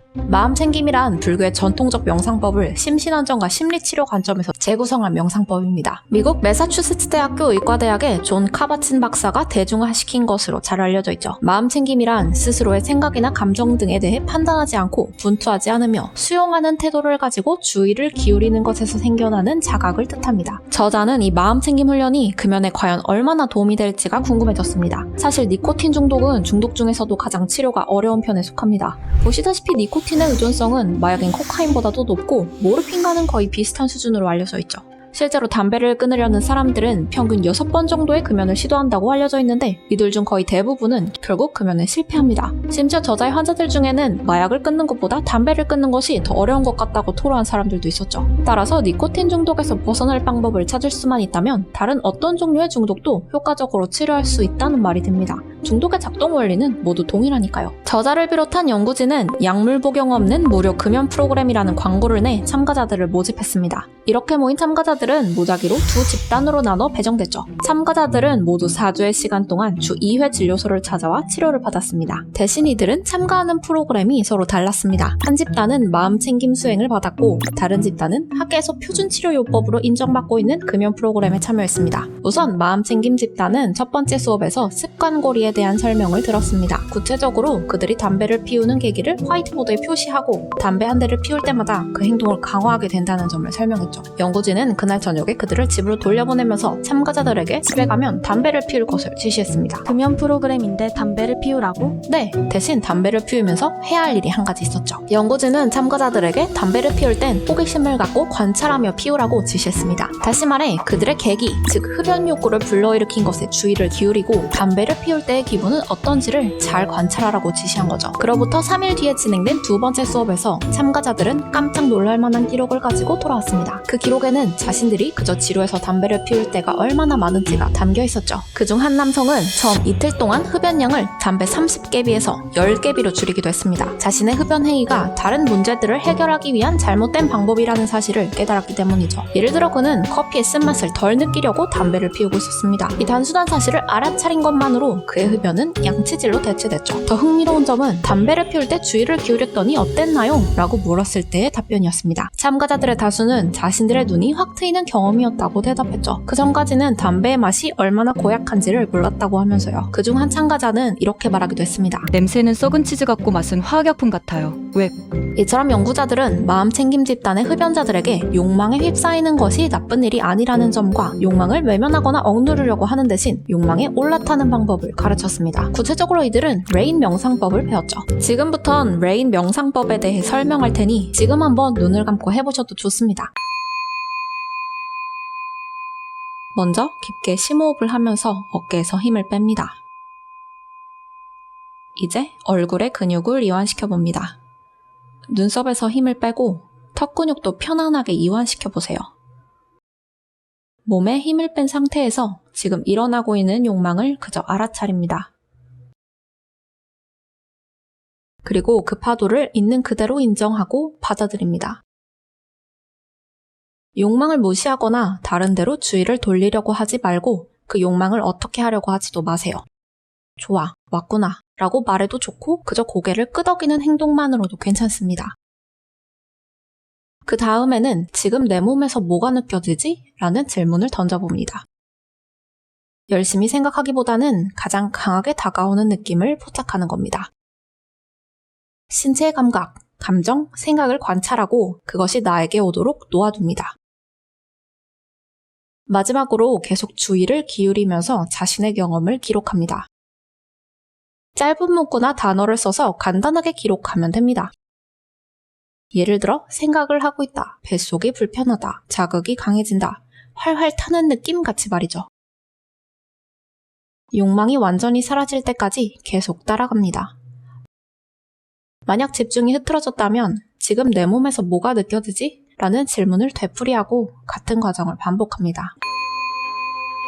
마음챙김이란 불교의 전통적 명상법을 심신안정과 심리치료 관점에서 재구성한 명상법입니다. 미국 매사추세츠 대학교 의과대학의 존 카바친 박사가 대중화시킨 것으로 잘 알려져 있죠. 마음챙김이란 스스로의 생각이나 감정 등에 대해 판단하지 않고 분투하지 않으며 수용하는 태도를 가지고 주의를 기울이는 것에서 생겨나는 자각을 뜻합니다. 저자는 이 마음챙김 훈련이 금연에 과연 얼마나 도움이 될지가 궁금해졌습니다. 사실 니코틴 중독은 중독 중에서도 가장 치료가 어려운 편에 속합니다. 보시다시피 니코틴의 의존성은 마약인 코카인보다도 높고 모르핀과는 거의 비슷한 수준으로 알려져 있죠. 실제로 담배를 끊으려는 사람들은 평균 6번 정도의 금연을 시도한다고 알려져 있는데 이들 중 거의 대부분은 결국 금연에 실패합니다. 심지어 저자의 환자들 중에는 마약을 끊는 것보다 담배를 끊는 것이 더 어려운 것 같다고 토로한 사람들도 있었죠. 따라서 니코틴 중독에서 벗어날 방법을 찾을 수만 있다면 다른 어떤 종류의 중독도 효과적으로 치료할 수 있다는 말이 듭니다. 중독의 작동 원리는 모두 동일하니까요. 저자를 비롯한 연구진은 약물 복용 없는 무료 금연 프로그램이라는 광고를 내 참가자들을 모집했습니다. 이렇게 모인 참가자들은 무작위로 두 집단으로 나눠 배정됐죠. 참가자들은 모두 4주의 시간 동안 주 2회 진료소를 찾아와 치료를 받았습니다. 대신 이들은 참가하는 프로그램이 서로 달랐습니다. 한 집단은 마음챙김 수행을 받았고 다른 집단은 학계에서 표준치료요법으로 인정받고 있는 금연 프로그램에 참여했습니다. 우선 마음챙김 집단은 첫 번째 수업에서 습관고리에 이유에 대한 설명을 들었습니다. 구체적으로 그들이 담배를 피우는 계기를 화이트보드에 표시하고 담배 한 대를 피울 때마다 그 행동을 강화하게 된다는 점을 설명했죠. 연구진은 그날 저녁에 그들을 집으로 돌려보내면서 참가자들에게 집에 가면 담배를 피울 것을 지시했습니다. 금연 프로그램인데 담배를 피우라고? 네, 대신 담배를 피우면서 해야 할 일이 한 가지 있었죠. 연구진은 참가자들에게 담배를 피울 땐 호기심을 갖고 관찰하며 피우라고 지시했습니다. 다시 말해 그들의 계기, 즉 흡연 욕구를 불러일으킨 것에 주의를 기울이고 담배를 피울 때의 기분은 어떤지를 잘 관찰하라고 지시한 거죠. 그로부터 3일 뒤에 진행된 두 번째 수업에서 참가자들은 깜짝 놀랄 만한 기록을 가지고 돌아왔습니다. 그 기록에는 자신들이 그저 지루해서 담배를 피울 때가 얼마나 많은지가 담겨 있었죠. 그중 한 남성은 처음 이틀 동안 흡연량을 담배 30개비에서 10개비로 줄이기도 했습니다. 자신의 흡연 행위가 다른 문제들을 해결하기 위한 잘못된 방법이라는 사실을 깨달았기 때문이죠. 예를 들어 그는 커피의 쓴맛을 덜 느끼려고 담배를 피우고 있었습니다. 이 단순한 사실을 알아차린 것만으로 그의 흡연은 양치질로 대체됐죠. 더 흥미로운 점은 담배를 피울 때 주의를 기울였더니 어땠나요? 라고 물었을 때의 답변이었습니다. 참가자들의 다수는 자신들의 눈이 확 트이는 경험이었다고 대답했죠. 그 전까지는 담배의 맛이 얼마나 고약한지를 몰랐다고 하면서요. 그중 한 참가자는 이렇게 말하기도 했습니다. 냄새는 썩은 치즈 같고 맛은 화학약품 같아요. 왜? 이처럼 연구자들은 마음챙김 집단의 흡연자들에게 욕망에 휩싸이는 것이 나쁜 일이 아니라는 점과 욕망을 외면하거나 억누르려고 하는 대신 욕망에 올라타는 방법을 가르쳤습니다. 구체적으로 이들은 레인 명상법을 배웠죠. 지금부턴 레인 명상법에 대해 설명할 테니 지금 한번 눈을 감고 해보셔도 좋습니다. 먼저 깊게 심호흡을 하면서 어깨에서 힘을 뺍니다. 이제 얼굴의 근육을 이완시켜 봅니다. 눈썹에서 힘을 빼고 턱 근육도 편안하게 이완시켜 보세요. 몸에 힘을 뺀 상태에서 지금 일어나고 있는 욕망을 그저 알아차립니다. 그리고 그 파도를 있는 그대로 인정하고 받아들입니다. 욕망을 무시하거나 다른 데로 주의를 돌리려고 하지 말고 그 욕망을 어떻게 하려고 하지도 마세요. 좋아, 왔구나 라고 말해도 좋고 그저 고개를 끄덕이는 행동만으로도 괜찮습니다. 그 다음에는 지금 내 몸에서 뭐가 느껴지지? 라는 질문을 던져봅니다. 열심히 생각하기보다는 가장 강하게 다가오는 느낌을 포착하는 겁니다. 신체의 감각, 감정, 생각을 관찰하고 그것이 나에게 오도록 놓아둡니다. 마지막으로 계속 주의를 기울이면서 자신의 경험을 기록합니다. 짧은 문구나 단어를 써서 간단하게 기록하면 됩니다. 예를 들어 생각을 하고 있다, 뱃속이 불편하다, 자극이 강해진다, 활활 타는 느낌 같이 말이죠. 욕망이 완전히 사라질 때까지 계속 따라갑니다. 만약 집중이 흐트러졌다면 지금 내 몸에서 뭐가 느껴지지? 라는 질문을 되풀이하고 같은 과정을 반복합니다.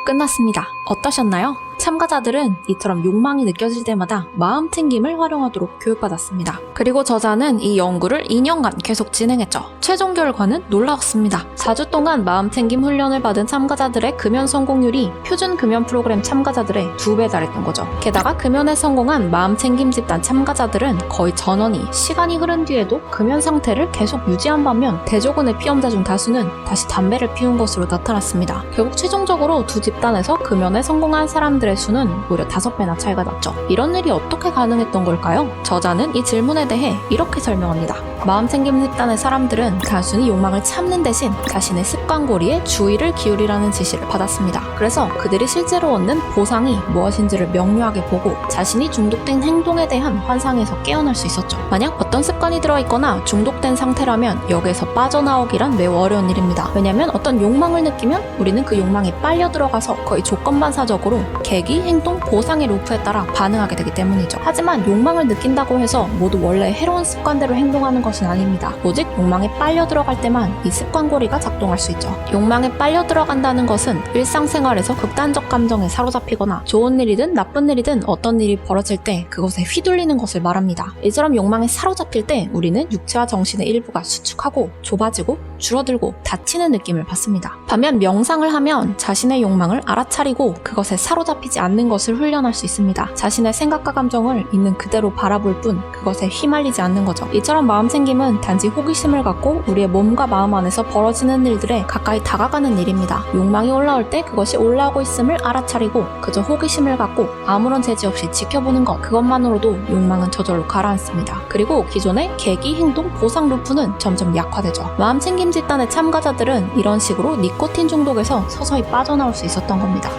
끝났습니다. 어떠셨나요? 참가자들은 이처럼 욕망이 느껴질 때마다 마음챙김을 활용하도록 교육받았습니다. 그리고 저자는 이 연구를 2년간 계속 진행했죠. 최종 결과는 놀라웠습니다. 4주 동안 마음챙김 훈련을 받은 참가자들의 금연 성공률이 표준 금연 프로그램 참가자들의 2배 달했던 거죠. 게다가 금연에 성공한 마음챙김 집단 참가자들은 거의 전원이 시간이 흐른 뒤에도 금연 상태를 계속 유지한 반면 대조군의 피험자 중 다수는 다시 담배를 피운 것으로 나타났습니다. 결국 최종적으로 두 집단에서 금연에 성공한 사람들의 수는 무려 5배나 차이가 났죠. 이런 일이 어떻게 가능했던 걸까요? 저자는 이 질문에 대해 이렇게 설명합니다. 마음챙김 집단의 사람들은 단순히 욕망을 참는 대신 자신의 습관고리에 주의를 기울이라는 지시를 받았습니다. 그래서 그들이 실제로 얻는 보상이 무엇인지를 명료하게 보고 자신이 중독된 행동에 대한 환상에서 깨어날 수 있었죠. 만약 어떤 습관이 들어있거나 중독된 상태라면 여기에서 빠져나오기란 매우 어려운 일입니다. 왜냐면 어떤 욕망을 느끼면 우리는 그 욕망에 빨려 들어가서 거의 조건반사적으로 계기, 행동, 보상의 루프에 따라 반응하게 되기 때문이죠. 하지만 욕망을 느낀다고 해서 모두 원래 해로운 습관대로 행동하는 것은 아닙니다. 오직 욕망에 빨려 들어갈 때만 이 습관고리가 작동할 수 있죠. 욕망에 빨려 들어간다는 것은 일상생활에서 극단적 감정에 사로잡히거나 좋은 일이든 나쁜 일이든 어떤 일이 벌어질 때 그것에 휘둘리는 것을 말합니다. 이처럼 욕망에 사로잡힐 때 우리는 육체와 정신의 일부가 수축하고 좁아지고 줄어들고 닫히는 느낌을 받습니다. 반면 명상을 하면 자신의 욕망을 알아차리고 그것에 사로잡히지 않는 것을 훈련할 수 있습니다. 자신의 생각과 감정을 있는 그대로 바라볼 뿐 그것에 휘말리지 않는 거죠. 이처럼 마음챙김은 단지 호기심을 갖고 우리의 몸과 마음 안에서 벌어지는 일들에 가까이 다가가는 일입니다. 욕망이 올라올 때 그것이 올라오고 있음을 알아차리고 그저 호기심을 갖고 아무런 제지 없이 지켜보는 것, 그것만으로도 욕망은 저절로 가라앉습니다. 그리고 기존의 계기, 행동, 보상 루프는 점점 약화되죠. 마음챙김 집단의 참가자들은 이런 식으로 니코틴 중독에서 서서히 빠져나올 수 있었던 겁니다.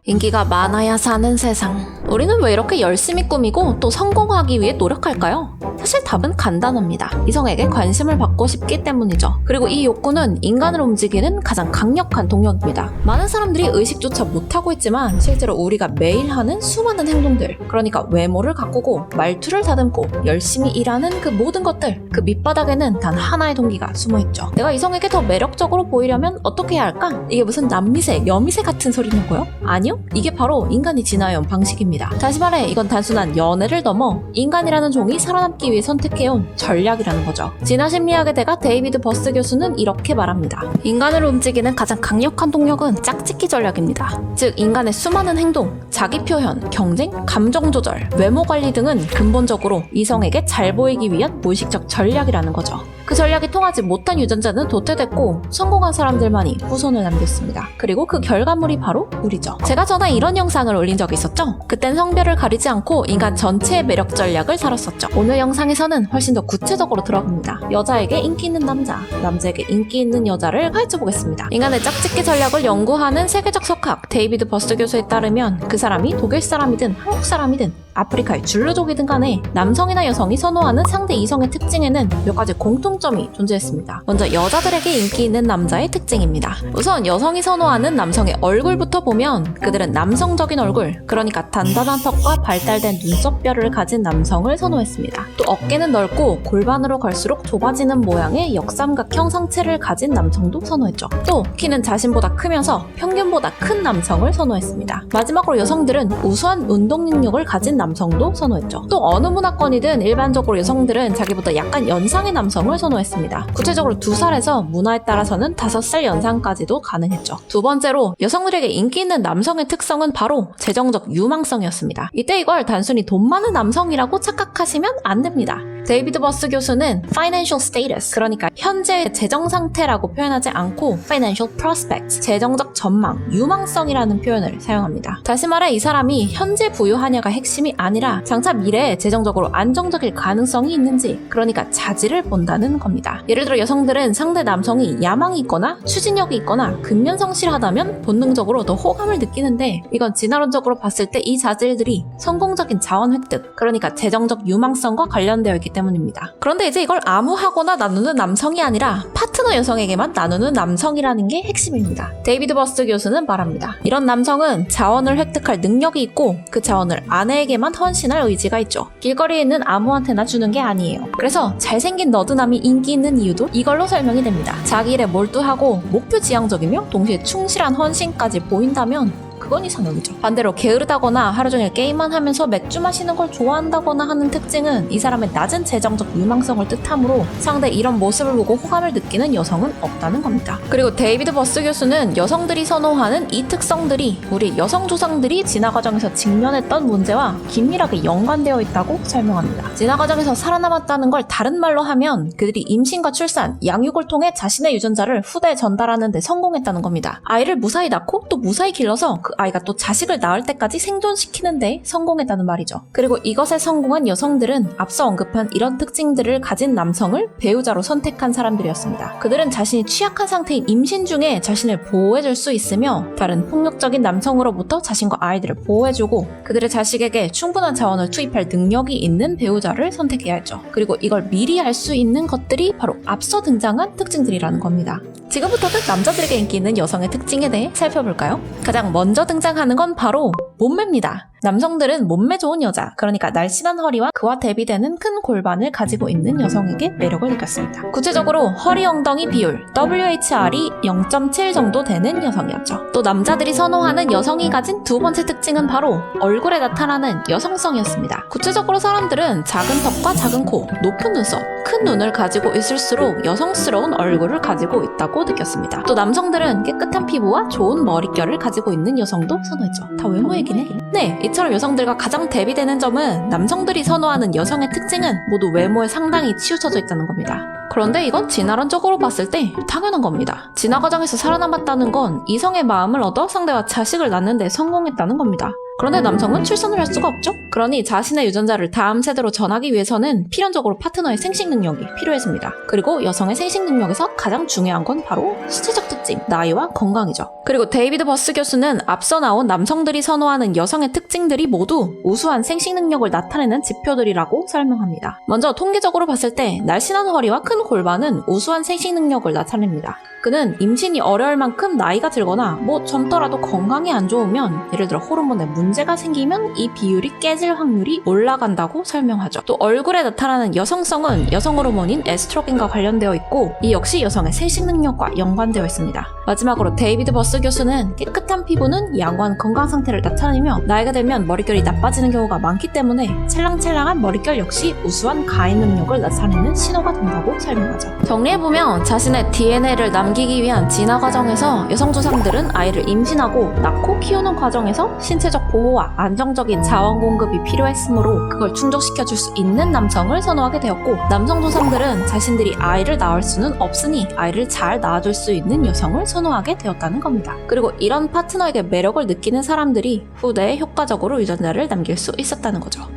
인기가 많아야 사는 세상. 우리는 왜 이렇게 열심히 꾸미고 또 성공하기 위해 노력할까요? 사실 답은 간단합니다. 이성에게 관심을 받고 싶기 때문이죠. 그리고 이 욕구는 인간을 움직이는 가장 강력한 동력입니다. 많은 사람들이 의식조차 못하고 있지만 실제로 우리가 매일 하는 수많은 행동들, 그러니까 외모를 가꾸고 말투를 다듬고 열심히 일하는 그 모든 것들, 그 밑바닥에는 단 하나의 동기가 숨어있죠. 내가 이성에게 더 매력적으로 보이려면 어떻게 해야 할까? 이게 무슨 남미세, 여미세 같은 소리냐고요? 아니요, 이게 바로 인간이 진화해온 방식입니다. 다시 말해 이건 단순한 연애를 넘어 인간이라는 종이 살아남기 위해 선택해온 전략이라는 거죠. 진화심리학의 대가 데이비드 버스 교수는 이렇게 말합니다. 인간을 움직이는 가장 강력한 동력은 짝짓기 전략입니다. 즉 인간의 수많은 행동, 자기 표현, 경쟁, 감정 조절, 외모 관리 등은 근본적으로 이성에게 잘 보이기 위한 무의식적 전략이라는 거죠. 그 전략이 통하지 못한 유전자는 도태됐고 성공한 사람들만이 후손을 남겼습니다. 그리고 그 결과물이 바로 우리죠. 제가 전에 이런 영상을 올린 적이 있었죠? 그땐 성별을 가리지 않고 인간 전체의 매력 전략을 다뤘었죠. 오늘 영상에서는 훨씬 더 구체적으로 들어갑니다. 여자에게 인기 있는 남자, 남자에게 인기 있는 여자를 파헤쳐보겠습니다. 인간의 짝짓기 전략을 연구하는 세계적 석학 데이비드 버스 교수에 따르면 그 사람이 독일 사람이든 한국 사람이든 아프리카의 줄루족이든 간에 남성이나 여성이 선호하는 상대 이성의 특징에는 몇 가지 공통점이 존재했습니다. 먼저 여자들에게 인기 있는 남자의 특징입니다. 우선 여성이 선호하는 남성의 얼굴부터 보면 그들은 남성적인 얼굴, 그러니까 단단한 턱과 발달된 눈썹뼈를 가진 남성을 선호했습니다. 또 어깨는 넓고 골반으로 갈수록 좁아지는 모양의 역삼각형 상체를 가진 남성도 선호했죠. 또 키는 자신보다 크면서 평균보다 큰 남성을 선호했습니다. 마지막으로 여성들은 우수한 운동 능력을 가진 남성도 선호했죠. 또 어느 문화권이든 일반적으로 여성들은 자기보다 약간 연상의 남성을 선호했습니다. 구체적으로 2살에서 문화에 따라서는 5살 연상까지도 가능했죠. 두 번째로 여성들에게 인기 있는 남성의 특성은 바로 재정적 유망성이었습니다. 이때 이걸 단순히 돈 많은 남성이라고 착각하시면 안 됩니다. 데이비드 버스 교수는 financial status, 그러니까 현재의 재정 상태라고 표현하지 않고 financial prospect, 재정적 전망, 유망성이라는 표현을 사용합니다. 다시 말해 이 사람이 현재 부유하냐가 핵심이 아니라 장차 미래에 재정적으로 안정적일 가능성이 있는지, 그러니까 자질을 본다는 겁니다. 예를 들어 여성들은 상대 남성이 야망이 있거나 추진력이 있거나 근면성실하다면 본능적으로 더 호감을 느끼는데, 이건 진화론적으로 봤을 때 이 자질들이 성공적인 자원 획득, 그러니까 재정적 유망성과 관련되어 있기 때문입니다. 그런데 이제 이걸 아무하거나 나누는 남성이 아니라 파트너 여성에게만 나누는 남성이라는 게 핵심입니다. 데이비드 버스 교수는 말합니다. 이런 남성은 자원을 획득할 능력이 있고 그 자원을 아내에게만 헌신할 의지가 있죠. 길거리에 있는 아무한테나 주는 게 아니에요. 그래서 잘생긴 너드남이 인기 있는 이유도 이걸로 설명이 됩니다. 자기 일에 몰두하고 목표 지향적이며 동시에 충실한 헌신까지 보인다면 그건 이상형이죠. 반대로 게으르다거나 하루 종일 게임만 하면서 맥주 마시는 걸 좋아한다거나 하는 특징은 이 사람의 낮은 재정적 유망성을 뜻하므로 상대 이런 모습을 보고 호감을 느끼는 여성은 없다는 겁니다. 그리고 데이비드 버스 교수는 여성들이 선호하는 이 특성들이 우리 여성 조상들이 진화 과정에서 직면했던 문제와 긴밀하게 연관되어 있다고 설명합니다. 진화 과정에서 살아남았다는 걸 다른 말로 하면 그들이 임신과 출산, 양육을 통해 자신의 유전자를 후대에 전달하는 데 성공했다는 겁니다. 아이를 무사히 낳고 또 무사히 길러서 그 아이가 또 자식을 낳을 때까지 생존시키는데 성공했다는 말이죠. 그리고 이것에 성공한 여성들은 앞서 언급한 이런 특징들을 가진 남성을 배우자로 선택한 사람들이었습니다. 그들은 자신이 취약한 상태인 임신 중에 자신을 보호해줄 수 있으며 다른 폭력적인 남성으로부터 자신과 아이들을 보호해주고 그들의 자식에게 충분한 자원을 투입할 능력이 있는 배우자를 선택해야 했죠. 그리고 이걸 미리 알 수 있는 것들이 바로 앞서 등장한 특징들이라는 겁니다. 지금부터는 남자들에게 인기 있는 여성의 특징에 대해 살펴볼까요? 가장 먼저 등장하는 건 바로 몸매입니다. 남성들은 몸매 좋은 여자, 그러니까 날씬한 허리와 그와 대비되는 큰 골반을 가지고 있는 여성에게 매력을 느꼈습니다. 구체적으로 허리 엉덩이 비율 WHR이 0.7 정도 되는 여성이었죠. 또 남자들이 선호하는 여성이 가진 두 번째 특징은 바로 얼굴에 나타나는 여성성이었습니다. 구체적으로 사람들은 작은 턱과 작은 코, 높은 눈썹, 큰 눈을 가지고 있을수록 여성스러운 얼굴을 가지고 있다고 느꼈습니다. 또 남성들은 깨끗한 피부와 좋은 머릿결을 가지고 있는 여성도 선호했죠. 다 외모 얘기네. 네, 이처럼 여성들과 가장 대비되는 점은 남성들이 선호하는 여성의 특징은 모두 외모에 상당히 치우쳐져 있다는 겁니다. 그런데 이건 진화론적으로 봤을 때 당연한 겁니다. 진화 과정에서 살아남았다는 건 이성의 마음을 얻어 상대와 자식을 낳는 데 성공했다는 겁니다. 그런데 남성은 출산을 할 수가 없죠? 그러니 자신의 유전자를 다음 세대로 전하기 위해서는 필연적으로 파트너의 생식 능력이 필요해집니다. 그리고 여성의 생식 능력에서 가장 중요한 건 바로 수치적 특징, 나이와 건강이죠. 그리고 데이비드 버스 교수는 앞서 나온 남성들이 선호하는 여성의 특징들이 모두 우수한 생식 능력을 나타내는 지표들이라고 설명합니다. 먼저 통계적으로 봤을 때 날씬한 허리와 큰 골반은 우수한 생식 능력을 나타냅니다. 그는 임신이 어려울 만큼 나이가 들거나 젊더라도 건강이 안 좋으면, 예를 들어 호르몬에 문제가 생기면 이 비율이 깨질 확률이 올라간다고 설명하죠. 또 얼굴에 나타나는 여성성은 여성 호르몬인 에스트로겐과 관련되어 있고, 이 역시 여성의 생식 능력과 연관되어 있습니다. 마지막으로 데이비드 버스 교수는 깨끗한 피부는 양호한 건강 상태를 나타내며 나이가 들면 머릿결이 나빠지는 경우가 많기 때문에 찰랑찰랑한 머릿결 역시 우수한 가해 능력을 나타내는 신호가 된다고 설명하죠. 정리해보면 자신의 DNA를 남기기 위한 진화 과정에서 여성 조상들은 아이를 임신하고 낳고 키우는 과정에서 신체적 보호와 안정적인 자원 공급이 필요했으므로 그걸 충족시켜줄 수 있는 남성을 선호하게 되었고, 남성 조상들은 자신들이 아이를 낳을 수는 없으니 아이를 잘 낳아줄 수 있는 여성을 선호하게 되었다는 겁니다. 그리고 이런 파트너에게 매력을 느끼는 사람들이 후대에 효과적으로 유전자를 남길 수 있었다는 거죠.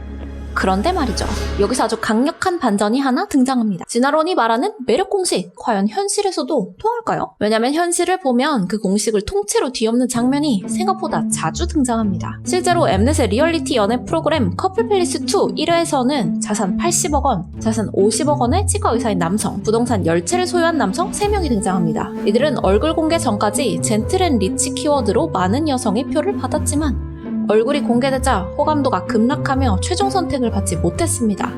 그런데 말이죠. 여기서 아주 강력한 반전이 하나 등장합니다. 진화론이 말하는 매력 공식, 과연 현실에서도 통할까요? 왜냐면 현실을 보면 그 공식을 통째로 뒤엎는 장면이 생각보다 자주 등장합니다. 실제로 엠넷의 리얼리티 연애 프로그램 커플 팰리스 2 1회에서는 자산 80억 원, 자산 50억 원의 치과 의사인 남성, 부동산 10채를 소유한 남성 3명이 등장합니다. 이들은 얼굴 공개 전까지 젠틀 앤 리치 키워드로 많은 여성의 표를 받았지만 얼굴이 공개되자 호감도가 급락하며 최종 선택을 받지 못했습니다.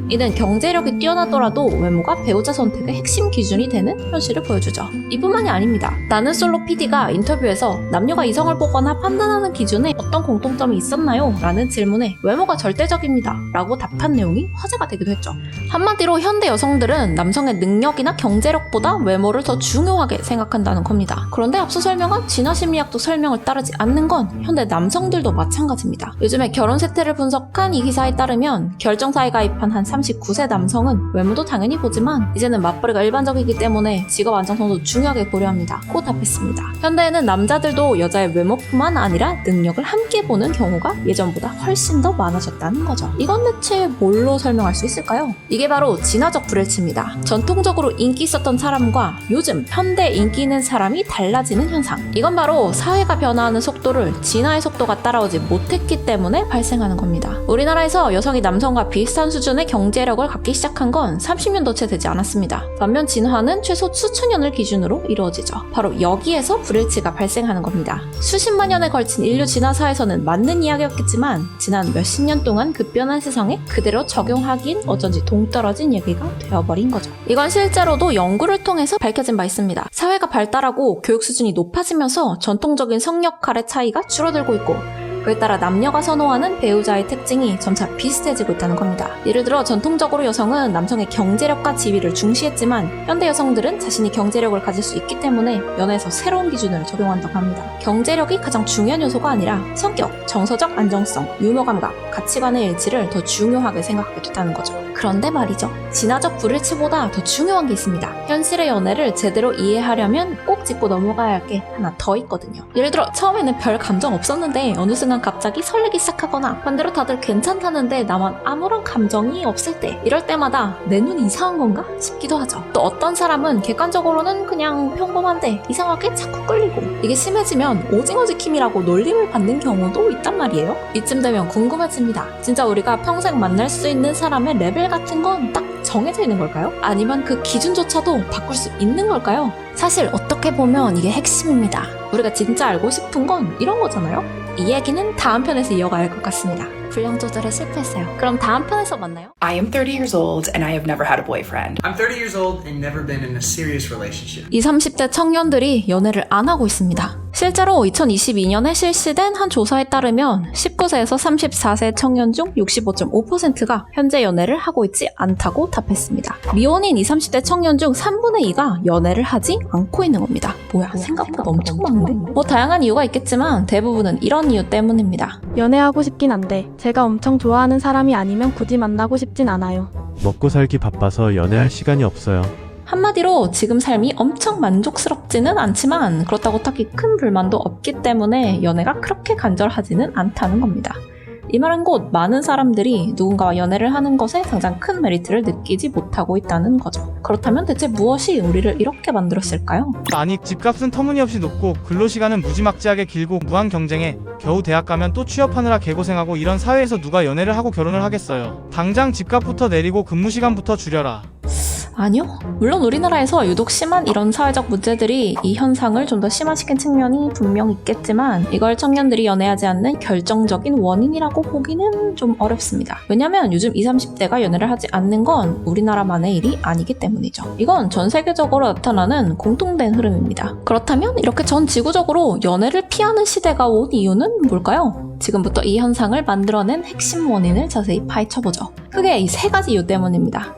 이는 경제력이 뛰어나더라도 외모가 배우자 선택의 핵심 기준이 되는 현실을 보여주죠. 이뿐만이 아닙니다. 나는 솔로 PD가 인터뷰에서 남녀가 이성을 보거나 판단하는 기준에 어떤 공통점이 있었나요? 라는 질문에 외모가 절대적입니다. 라고 답한 내용이 화제가 되기도 했죠. 한마디로 현대 여성들은 남성의 능력이나 경제력보다 외모를 더 중요하게 생각한다는 겁니다. 그런데 앞서 설명한 진화심리학도 설명을 따르지 않는 건 현대 남성들도 마찬가지입니다. 요즘에 결혼 세태를 분석한 이 기사에 따르면 결정사에 가입한 한 39세 남성은 외모도 당연히 보지만 이제는 맞벌이가 일반적이기 때문에 직업 안정성도 중요하게 고려합니다. 고 답했습니다. 현대에는 남자들도 여자의 외모뿐만 아니라 능력을 함께 보는 경우가 예전보다 훨씬 더 많아졌다는 거죠. 이건 대체 뭘로 설명할 수 있을까요? 이게 바로 진화적 불일치입니다. 전통적으로 인기 있었던 사람과 요즘 현대 인기 있는 사람이 달라지는 현상. 이건 바로 사회가 변화하는 속도를 진화의 속도가 따라오지 못했기 때문에 발생하는 겁니다. 우리나라에서 여성이 남성과 비슷한 수준의 경제력을 갖기 시작한 건 30년도 채 되지 않았습니다. 반면 진화는 최소 수천 년을 기준으로 이루어지죠. 바로 여기에서 불일치가 발생하는 겁니다. 수십만 년에 걸친 인류 진화사에서는 맞는 이야기였겠지만 지난 몇십 년 동안 급변한 세상에 그대로 적용하긴 어쩐지 동떨어진 얘기가 되어버린 거죠. 이건 실제로도 연구를 통해서 밝혀진 바 있습니다. 사회가 발달하고 교육 수준이 높아지면서 전통적인 성 역할의 차이가 줄어들고 있고, 그에 따라 남녀가 선호하는 배우자의 특징이 점차 비슷해지고 있다는 겁니다. 예를 들어 전통적으로 여성은 남성의 경제력과 지위를 중시했지만 현대 여성들은 자신이 경제력을 가질 수 있기 때문에 연애에서 새로운 기준을 적용한다고 합니다. 경제력이 가장 중요한 요소가 아니라 성격, 정서적 안정성, 유머 감각, 가치관의 일치를 더 중요하게 생각하게 됐다는 거죠. 그런데 말이죠. 진화적 불일치보다 더 중요한 게 있습니다. 현실의 연애를 제대로 이해하려면 꼭 짚고 넘어가야 할 게 하나 더 있거든요. 예를 들어 처음에는 별 감정 없었는데 어느 순간 갑자기 설레기 시작하거나 반대로 다들 괜찮다는데 나만 아무런 감정이 없을 때, 이럴 때마다 내 눈이 이상한 건가 싶기도 하죠. 또 어떤 사람은 객관적으로는 그냥 평범한데 이상하게 자꾸 끌리고, 이게 심해지면 오징어 지킴이라고 놀림을 받는 경우도 있단 말이에요. 이쯤 되면 궁금해집니다. 진짜 우리가 평생 만날 수 있는 사람의 레벨 같은 건 딱 정해져 있는 걸까요? 아니면 그 기준조차도 바꿀 수 있는 걸까요? 사실 어떻게 보면 이게 핵심입니다. 우리가 진짜 알고 싶은 건 이런 거잖아요. 이 얘기는 다음 편에서 이어가야 할 것 같습니다. 분량 조절에 실패했어요. 그럼 다음 편에서 만나요. I am 30 years old and I have never had a boyfriend. I'm 30 years old and never been in a serious relationship. 20, 30대 청년들이 연애를 안 하고 있습니다. 실제로 2022년에 실시된 한 조사에 따르면 19세에서 34세 청년 중 65.5%가 현재 연애를 하고 있지 않다고 답했습니다. 미혼인 20, 30대 청년 중 3분의 2가 연애를 하지 않고 있는 겁니다. 뭐야, 생각보다 엄청 많은데? 뭐 다양한 이유가 있겠지만 대부분은 이런 이유 때문입니다. 연애하고 싶긴 한데 제가 엄청 좋아하는 사람이 아니면 굳이 만나고 싶진 않아요. 먹고 살기 바빠서 연애할 시간이 없어요. 한마디로 지금 삶이 엄청 만족스럽지는 않지만 그렇다고 딱히 큰 불만도 없기 때문에 연애가 그렇게 간절하지는 않다는 겁니다. 이 말은 곧 많은 사람들이 누군가와 연애를 하는 것에 당장 큰 메리트를 느끼지 못하고 있다는 거죠. 그렇다면 대체 무엇이 우리를 이렇게 만들었을까요? 아니, 집값은 터무니없이 높고 근로시간은 무지막지하게 길고 무한 경쟁에 겨우 대학 가면 또 취업하느라 개고생하고 이런 사회에서 누가 연애를 하고 결혼을 하겠어요. 당장 집값부터 내리고 근무시간부터 줄여라. 아니요. 물론 우리나라에서 유독 심한 이런 사회적 문제들이 이 현상을 좀 더 심화시킨 측면이 분명 있겠지만 이걸 청년들이 연애하지 않는 결정적인 원인이라고 보기는 좀 어렵습니다. 왜냐면 요즘 20, 30대가 연애를 하지 않는 건 우리나라만의 일이 아니기 때문이죠. 이건 전 세계적으로 나타나는 공통된 흐름입니다. 그렇다면 이렇게 전 지구적으로 연애를 피하는 시대가 온 이유는 뭘까요? 지금부터 이 현상을 만들어낸 핵심 원인을 자세히 파헤쳐보죠. 크게 이 세 가지 이유 때문입니다.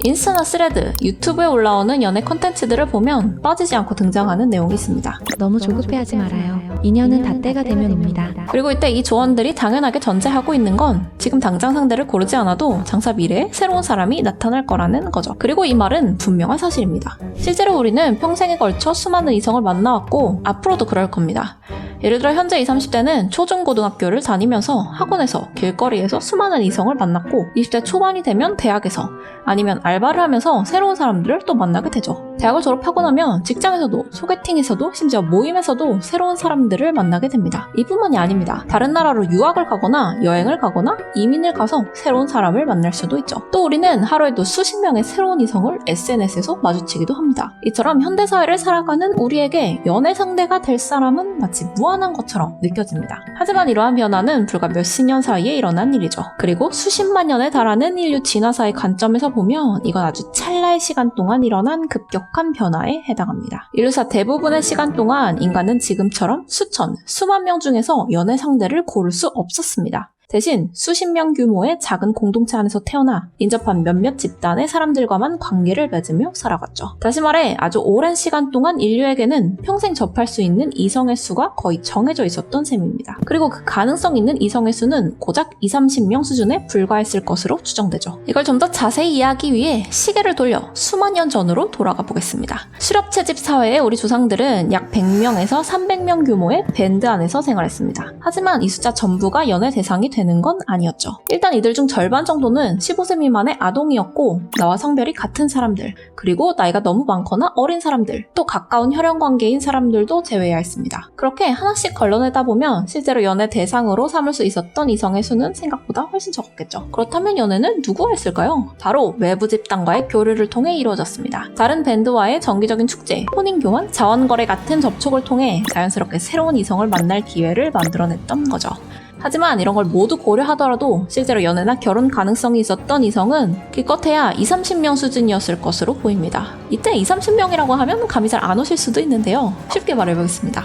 인스타나 스레드, 유튜브에 올라오는 연애 콘텐츠들을 보면 빠지지 않고 등장하는 내용이 있습니다. 너무 조급해하지 말아요. 인연은 다 때가 되면 옵니다. 그리고 이때 이 조언들이 당연하게 전제하고 있는 건 지금 당장 상대를 고르지 않아도 장차 미래에 새로운 사람이 나타날 거라는 거죠. 그리고 이 말은 분명한 사실입니다. 실제로 우리는 평생에 걸쳐 수많은 이성을 만나왔고 앞으로도 그럴 겁니다. 예를 들어 현재 20, 30대는 초중고등학교를 다니면서 학원에서, 길거리에서 수많은 이성을 만났고 20대 초반이 되면 대학에서 아니면 알바를 하면서 새로운 사람들을 또 만나게 되죠. 대학을 졸업하고 나면 직장에서도, 소개팅에서도, 심지어 모임에서도 새로운 사람들을 만나게 됩니다. 이뿐만이 아닙니다. 다른 나라로 유학을 가거나 여행을 가거나 이민을 가서 새로운 사람을 만날 수도 있죠. 또 우리는 하루에도 수십 명의 새로운 이성을 SNS에서 마주치기도 합니다. 이처럼 현대사회를 살아가는 우리에게 연애 상대가 될 사람은 마치 무한한 것처럼 느껴집니다. 하지만 이러한 변화는 불과 몇십 년 사이에 일어난 일이죠. 그리고 수십만 년에 달하는 인류 진화사의 관점에서 보면 이건 아주 찰나의 시간 동안 일어난 급격한 변화에 해당합니다. 인류사 대부분의 시간 동안 인간은 지금처럼 수천, 수만 명 중에서 연애 상대를 고를 수 없었습니다. 대신 수십 명 규모의 작은 공동체 안에서 태어나 인접한 몇몇 집단의 사람들과만 관계를 맺으며 살아갔죠. 다시 말해 아주 오랜 시간 동안 인류에게는 평생 접할 수 있는 이성의 수가 거의 정해져 있었던 셈입니다. 그리고 그 가능성 있는 이성의 수는 고작 20, 30명 수준에 불과했을 것으로 추정되죠. 이걸 좀 더 자세히 이해하기 위해 시계를 돌려 수만 년 전으로 돌아가 보겠습니다. 실업채집 사회의 우리 조상들은 약 100명에서 300명 규모의 밴드 안에서 생활했습니다. 하지만 이 숫자 전부가 연애 대상이 되는 건 아니었죠. 일단 이들 중 절반 정도는 15세 미만의 아동이었고 나와 성별이 같은 사람들, 그리고 나이가 너무 많거나 어린 사람들, 또 가까운 혈연 관계인 사람들도 제외해야 했습니다. 그렇게 하나씩 걸러내다 보면 실제로 연애 대상으로 삼을 수 있었던 이성의 수는 생각보다 훨씬 적었겠죠. 그렇다면 연애는 누구와 했을까요? 바로 외부 집단과의 교류를 통해 이루어졌습니다. 다른 밴드와의 정기적인 축제, 혼인교환, 자원거래 같은 접촉을 통해 자연스럽게 새로운 이성을 만날 기회를 만들어냈던 거죠. 하지만 이런 걸 모두 고려하더라도 실제로 연애나 결혼 가능성이 있었던 이성은 기껏해야 20, 30명 수준이었을 것으로 보입니다. 이때 20, 30명이라고 하면 감이 잘 안 오실 수도 있는데요. 쉽게 말해보겠습니다.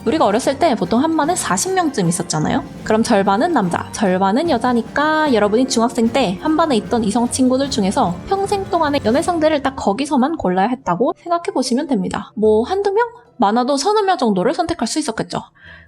우리가 어렸을 때 보통 한 반에 40명쯤 있었잖아요? 그럼 절반은 남자, 절반은 여자니까 여러분이 중학생 때 한 반에 있던 이성 친구들 중에서 평생 동안의 연애 상대를 딱 거기서만 골라야 했다고 생각해보시면 됩니다. 뭐 한두 명? 많아도 서너 명 정도를 선택할 수 있었겠죠.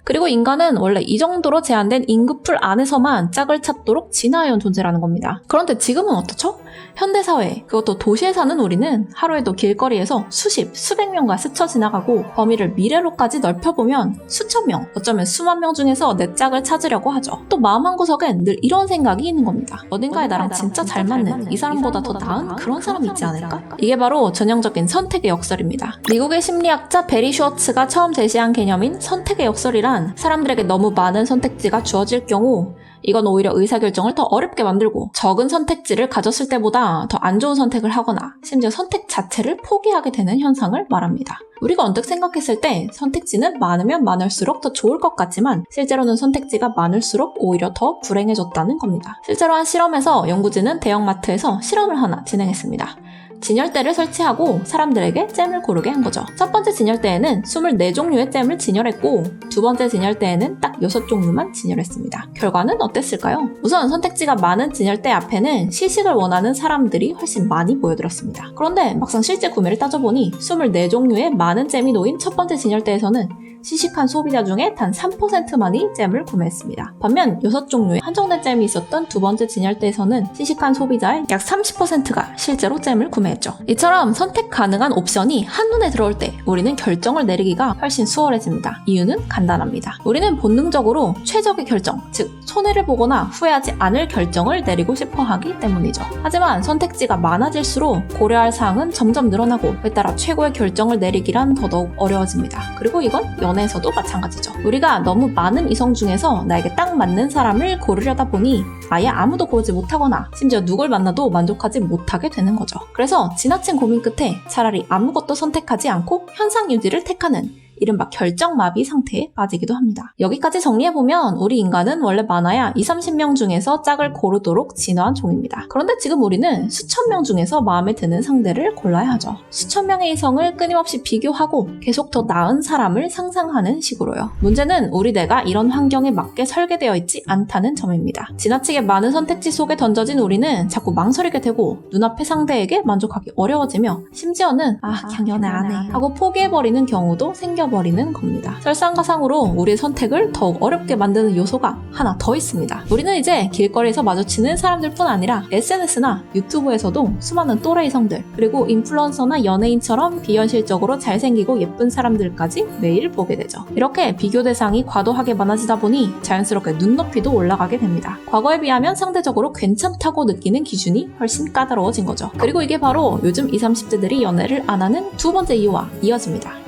그리고 인간은 원래 이 정도로 제한된 인구풀 안에서만 짝을 찾도록 진화해온 존재라는 겁니다. 그런데 지금은 어떻죠? 현대사회, 그것도 도시에 사는 우리는 하루에도 길거리에서 수십, 수백 명과 스쳐 지나가고 범위를 미래로까지 넓혀보면 수천 명, 어쩌면 수만 명 중에서 내 짝을 찾으려고 하죠. 또 마음 한구석엔 늘 이런 생각이 있는 겁니다. 어딘가에 나랑 진짜 잘 맞는, 이 사람보다 더 나은 그런 사람이 있지 않을까? 이게 바로 전형적인 선택의 역설입니다. 미국의 심리학자 베리 슈워츠가 처음 제시한 개념인 선택의 역설이란 사람들에게 너무 많은 선택지가 주어질 경우 이건 오히려 의사결정을 더 어렵게 만들고 적은 선택지를 가졌을 때보다 더 안 좋은 선택을 하거나 심지어 선택 자체를 포기하게 되는 현상을 말합니다. 우리가 언뜻 생각했을 때 선택지는 많으면 많을수록 더 좋을 것 같지만 실제로는 선택지가 많을수록 오히려 더 불행해졌다는 겁니다. 실제로 한 실험에서 연구진은 대형마트에서 실험을 하나 진행했습니다. 진열대를 설치하고 사람들에게 잼을 고르게 한 거죠. 첫 번째 진열대에는 24종류의 잼을 진열했고 두 번째 진열대에는 딱 6종류만 진열했습니다. 결과는 어땠을까요? 우선 선택지가 많은 진열대 앞에는 시식을 원하는 사람들이 훨씬 많이 모여들었습니다. 그런데 막상 실제 구매를 따져보니 24종류의 많은 잼이 놓인 첫 번째 진열대에서는 시식한 소비자 중에 단 3%만이 잼을 구매했습니다. 반면 6종류의 한정된 잼이 있었던 두 번째 진열대에서는 시식한 소비자의 약 30%가 실제로 잼을 구매했죠. 이처럼 선택 가능한 옵션이 한눈에 들어올 때 우리는 결정을 내리기가 훨씬 수월해집니다. 이유는 간단합니다. 우리는 본능적으로 최적의 결정, 즉 손해를 보거나 후회하지 않을 결정을 내리고 싶어 하기 때문이죠. 하지만 선택지가 많아질수록 고려할 사항은 점점 늘어나고 그에 따라 최고의 결정을 내리기란 더더욱 어려워집니다. 그리고 이건 연애에서도 마찬가지죠. 우리가 너무 많은 이성 중에서 나에게 딱 맞는 사람을 고르려다 보니 아예 아무도 고르지 못하거나 심지어 누굴 만나도 만족하지 못하게 되는 거죠. 그래서 지나친 고민 끝에 차라리 아무것도 선택하지 않고 현상 유지를 택하는 이른바 결정마비 상태에 빠지기도 합니다. 여기까지 정리해보면 우리 인간은 원래 많아야 20-30명 중에서 짝을 고르도록 진화한 종입니다. 그런데 지금 우리는 수천 명 중에서 마음에 드는 상대를 골라야 하죠. 수천 명의 이성을 끊임없이 비교하고 계속 더 나은 사람을 상상하는 식으로요. 문제는 우리 뇌가 이런 환경에 맞게 설계되어 있지 않다는 점입니다. 지나치게 많은 선택지 속에 던져진 우리는 자꾸 망설이게 되고 눈앞의 상대에게 만족하기 어려워지며 심지어는 그냥 연애 안 해 하고 포기해버리는 경우도 생겨버리는 겁니다. 설상가상으로 우리의 선택을 더욱 어렵게 만드는 요소가 하나 더 있습니다. 우리는 이제 길거리에서 마주치는 사람들뿐 아니라 SNS나 유튜브에서도 수많은 또래 이성들 그리고 인플루언서나 연예인처럼 비현실적으로 잘생기고 예쁜 사람들까지 매일 보게 되죠. 이렇게 비교 대상이 과도하게 많아지다 보니 자연스럽게 눈높이도 올라가게 됩니다. 과거에 비하면 상대적으로 괜찮다고 느끼는 기준이 훨씬 까다로워진 거죠. 그리고 이게 바로 요즘 20-30대들이 연애를 안 하는 두 번째 이유와 이어집니다.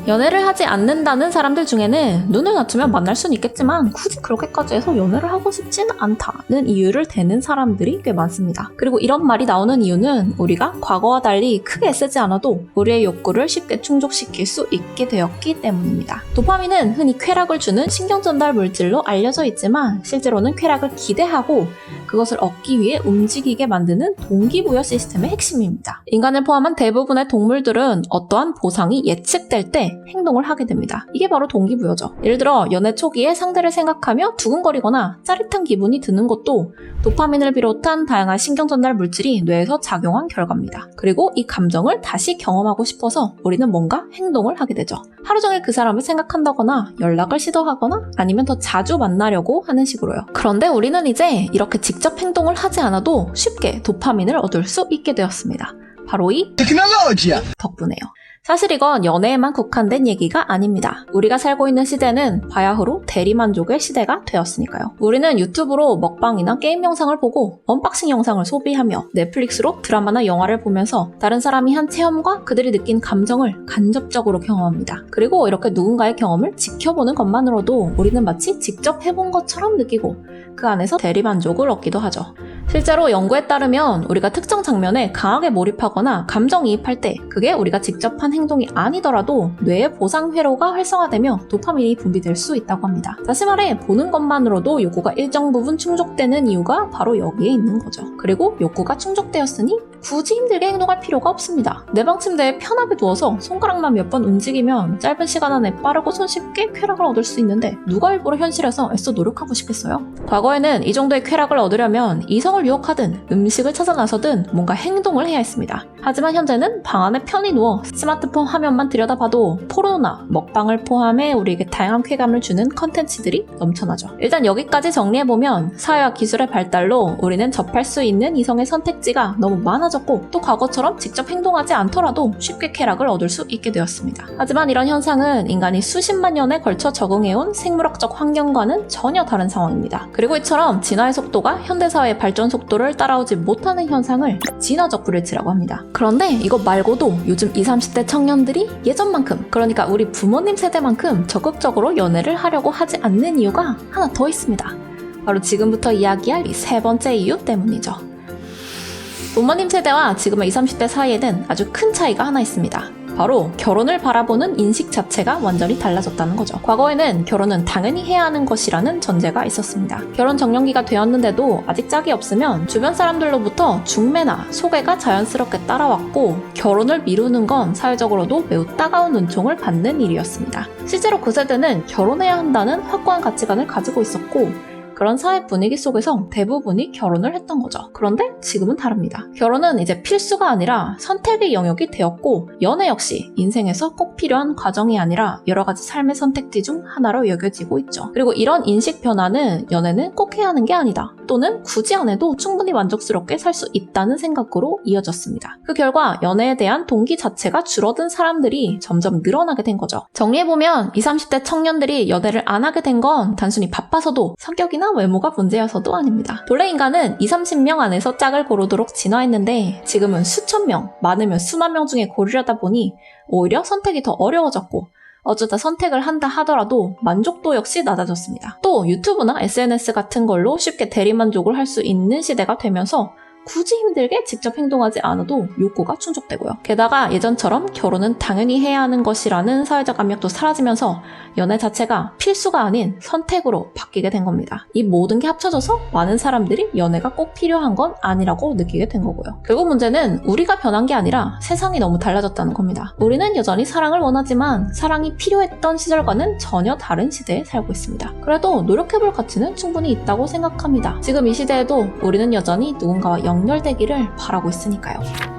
연애를 하지 않는다는 사람들 중에는 눈을 낮추면 만날 수는 있겠지만 굳이 그렇게까지 해서 연애를 하고 싶진 않다는 이유를 대는 사람들이 꽤 많습니다. 그리고 이런 말이 나오는 이유는 우리가 과거와 달리 크게 애쓰지 않아도 우리의 욕구를 쉽게 충족시킬 수 있게 되었기 때문입니다. 도파민은 흔히 쾌락을 주는 신경전달 물질로 알려져 있지만 실제로는 쾌락을 기대하고 그것을 얻기 위해 움직이게 만드는 동기부여 시스템의 핵심입니다. 인간을 포함한 대부분의 동물들은 어떠한 보상이 예측될 때 행동을 하게 됩니다. 이게 바로 동기부여죠. 예를 들어 연애 초기에 상대를 생각하며 두근거리거나 짜릿한 기분이 드는 것도 도파민을 비롯한 다양한 신경전달 물질이 뇌에서 작용한 결과입니다. 그리고 이 감정을 다시 경험하고 싶어서 우리는 뭔가 행동을 하게 되죠. 하루 종일 그 사람을 생각한다거나 연락을 시도하거나 아니면 더 자주 만나려고 하는 식으로요. 그런데 우리는 이제 이렇게 직접 행동을 하지 않아도 쉽게 도파민을 얻을 수 있게 되었습니다. 바로 이 테크놀로지야 덕분에요. 사실 이건 연애에만 국한된 얘기가 아닙니다. 우리가 살고 있는 시대는 바야흐로 대리만족의 시대가 되었으니까요. 우리는 유튜브로 먹방이나 게임 영상을 보고 언박싱 영상을 소비하며 넷플릭스로 드라마나 영화를 보면서 다른 사람이 한 체험과 그들이 느낀 감정을 간접적으로 경험합니다. 그리고 이렇게 누군가의 경험을 지켜보는 것만으로도 우리는 마치 직접 해본 것처럼 느끼고 그 안에서 대리만족을 얻기도 하죠. 실제로 연구에 따르면 우리가 특정 장면에 강하게 몰입하거나 감정이입할 때 그게 우리가 직접 한 행동이 아니더라도 뇌의 보상 회로가 활성화되며 도파민이 분비될 수 있다고 합니다. 다시 말해 보는 것만으로도 욕구가 일정 부분 충족되는 이유가 바로 여기에 있는 거죠. 그리고 욕구가 충족되었으니 굳이 힘들게 행동할 필요가 없습니다. 내 방 침대에 편하게 누워서 손가락만 몇 번 움직이면 짧은 시간 안에 빠르고 손쉽게 쾌락을 얻을 수 있는데 누가 일부러 현실에서 애써 노력하고 싶겠어요? 과거에는 이 정도의 쾌락을 얻으려면 이성을 유혹하든 음식을 찾아 나서든 뭔가 행동을 해야 했습니다. 하지만 현재는 방 안에 편히 누워 스마트폰 화면만 들여다봐도 포르노나 먹방을 포함해 우리에게 다양한 쾌감을 주는 컨텐츠들이 넘쳐나죠. 일단 여기까지 정리해보면 사회와 기술의 발달로 우리는 접할 수 있는 이성의 선택지가 너무 많아졌고 또 과거처럼 직접 행동하지 않더라도 쉽게 쾌락을 얻을 수 있게 되었습니다. 하지만 이런 현상은 인간이 수십만 년에 걸쳐 적응해온 생물학적 환경과는 전혀 다른 상황입니다. 그리고 이처럼 진화의 속도가 현대사회의 발전 발전 속도를 따라오지 못하는 현상을 진화적 불일치라고 합니다. 그런데 이것 말고도 요즘 20, 30대 청년들이 예전만큼, 그러니까 우리 부모님 세대만큼 적극적으로 연애를 하려고 하지 않는 이유가 하나 더 있습니다. 바로 지금부터 이야기할 이 세 번째 이유 때문이죠. 부모님 세대와 지금의 20, 30대 사이에는 아주 큰 차이가 하나 있습니다. 바로 결혼을 바라보는 인식 자체가 완전히 달라졌다는 거죠. 과거에는 결혼은 당연히 해야 하는 것이라는 전제가 있었습니다. 결혼 정년기가 되었는데도 아직 짝이 없으면 주변 사람들로부터 중매나 소개가 자연스럽게 따라왔고, 결혼을 미루는 건 사회적으로도 매우 따가운 은총을 받는 일이었습니다. 실제로 그 세대는 결혼해야 한다는 확고한 가치관을 가지고 있었고, 그런 사회 분위기 속에서 대부분이 결혼을 했던 거죠. 그런데 지금은 다릅니다. 결혼은 이제 필수가 아니라 선택의 영역이 되었고, 연애 역시 인생에서 꼭 필요한 과정이 아니라 여러 가지 삶의 선택지 중 하나로 여겨지고 있죠. 그리고 이런 인식 변화는 연애는 꼭 해야 하는 게 아니다, 또는 굳이 안 해도 충분히 만족스럽게 살 수 있다는 생각으로 이어졌습니다. 그 결과 연애에 대한 동기 자체가 줄어든 사람들이 점점 늘어나게 된 거죠. 정리해보면 20, 30대 청년들이 연애를 안 하게 된 건 단순히 바빠서도, 성격이나 외모가 문제여서도 아닙니다. 본래 인간은 20, 30명 안에서 짝을 고르도록 진화했는데 지금은 수천 명, 많으면 수만 명 중에 고르려다 보니 오히려 선택이 더 어려워졌고, 어쩌다 선택을 한다 하더라도 만족도 역시 낮아졌습니다. 또 유튜브나 SNS 같은 걸로 쉽게 대리만족을 할 수 있는 시대가 되면서 굳이 힘들게 직접 행동하지 않아도 욕구가 충족되고요. 게다가 예전처럼 결혼은 당연히 해야 하는 것이라는 사회적 압력도 사라지면서 연애 자체가 필수가 아닌 선택으로 바뀌게 된 겁니다. 이 모든 게 합쳐져서 많은 사람들이 연애가 꼭 필요한 건 아니라고 느끼게 된 거고요. 결국 문제는 우리가 변한 게 아니라 세상이 너무 달라졌다는 겁니다. 우리는 여전히 사랑을 원하지만 사랑이 필요했던 시절과는 전혀 다른 시대에 살고 있습니다. 그래도 노력해볼 가치는 충분히 있다고 생각합니다. 지금 이 시대에도 우리는 여전히 누군가와 연결되기를 바라고 있으니까요.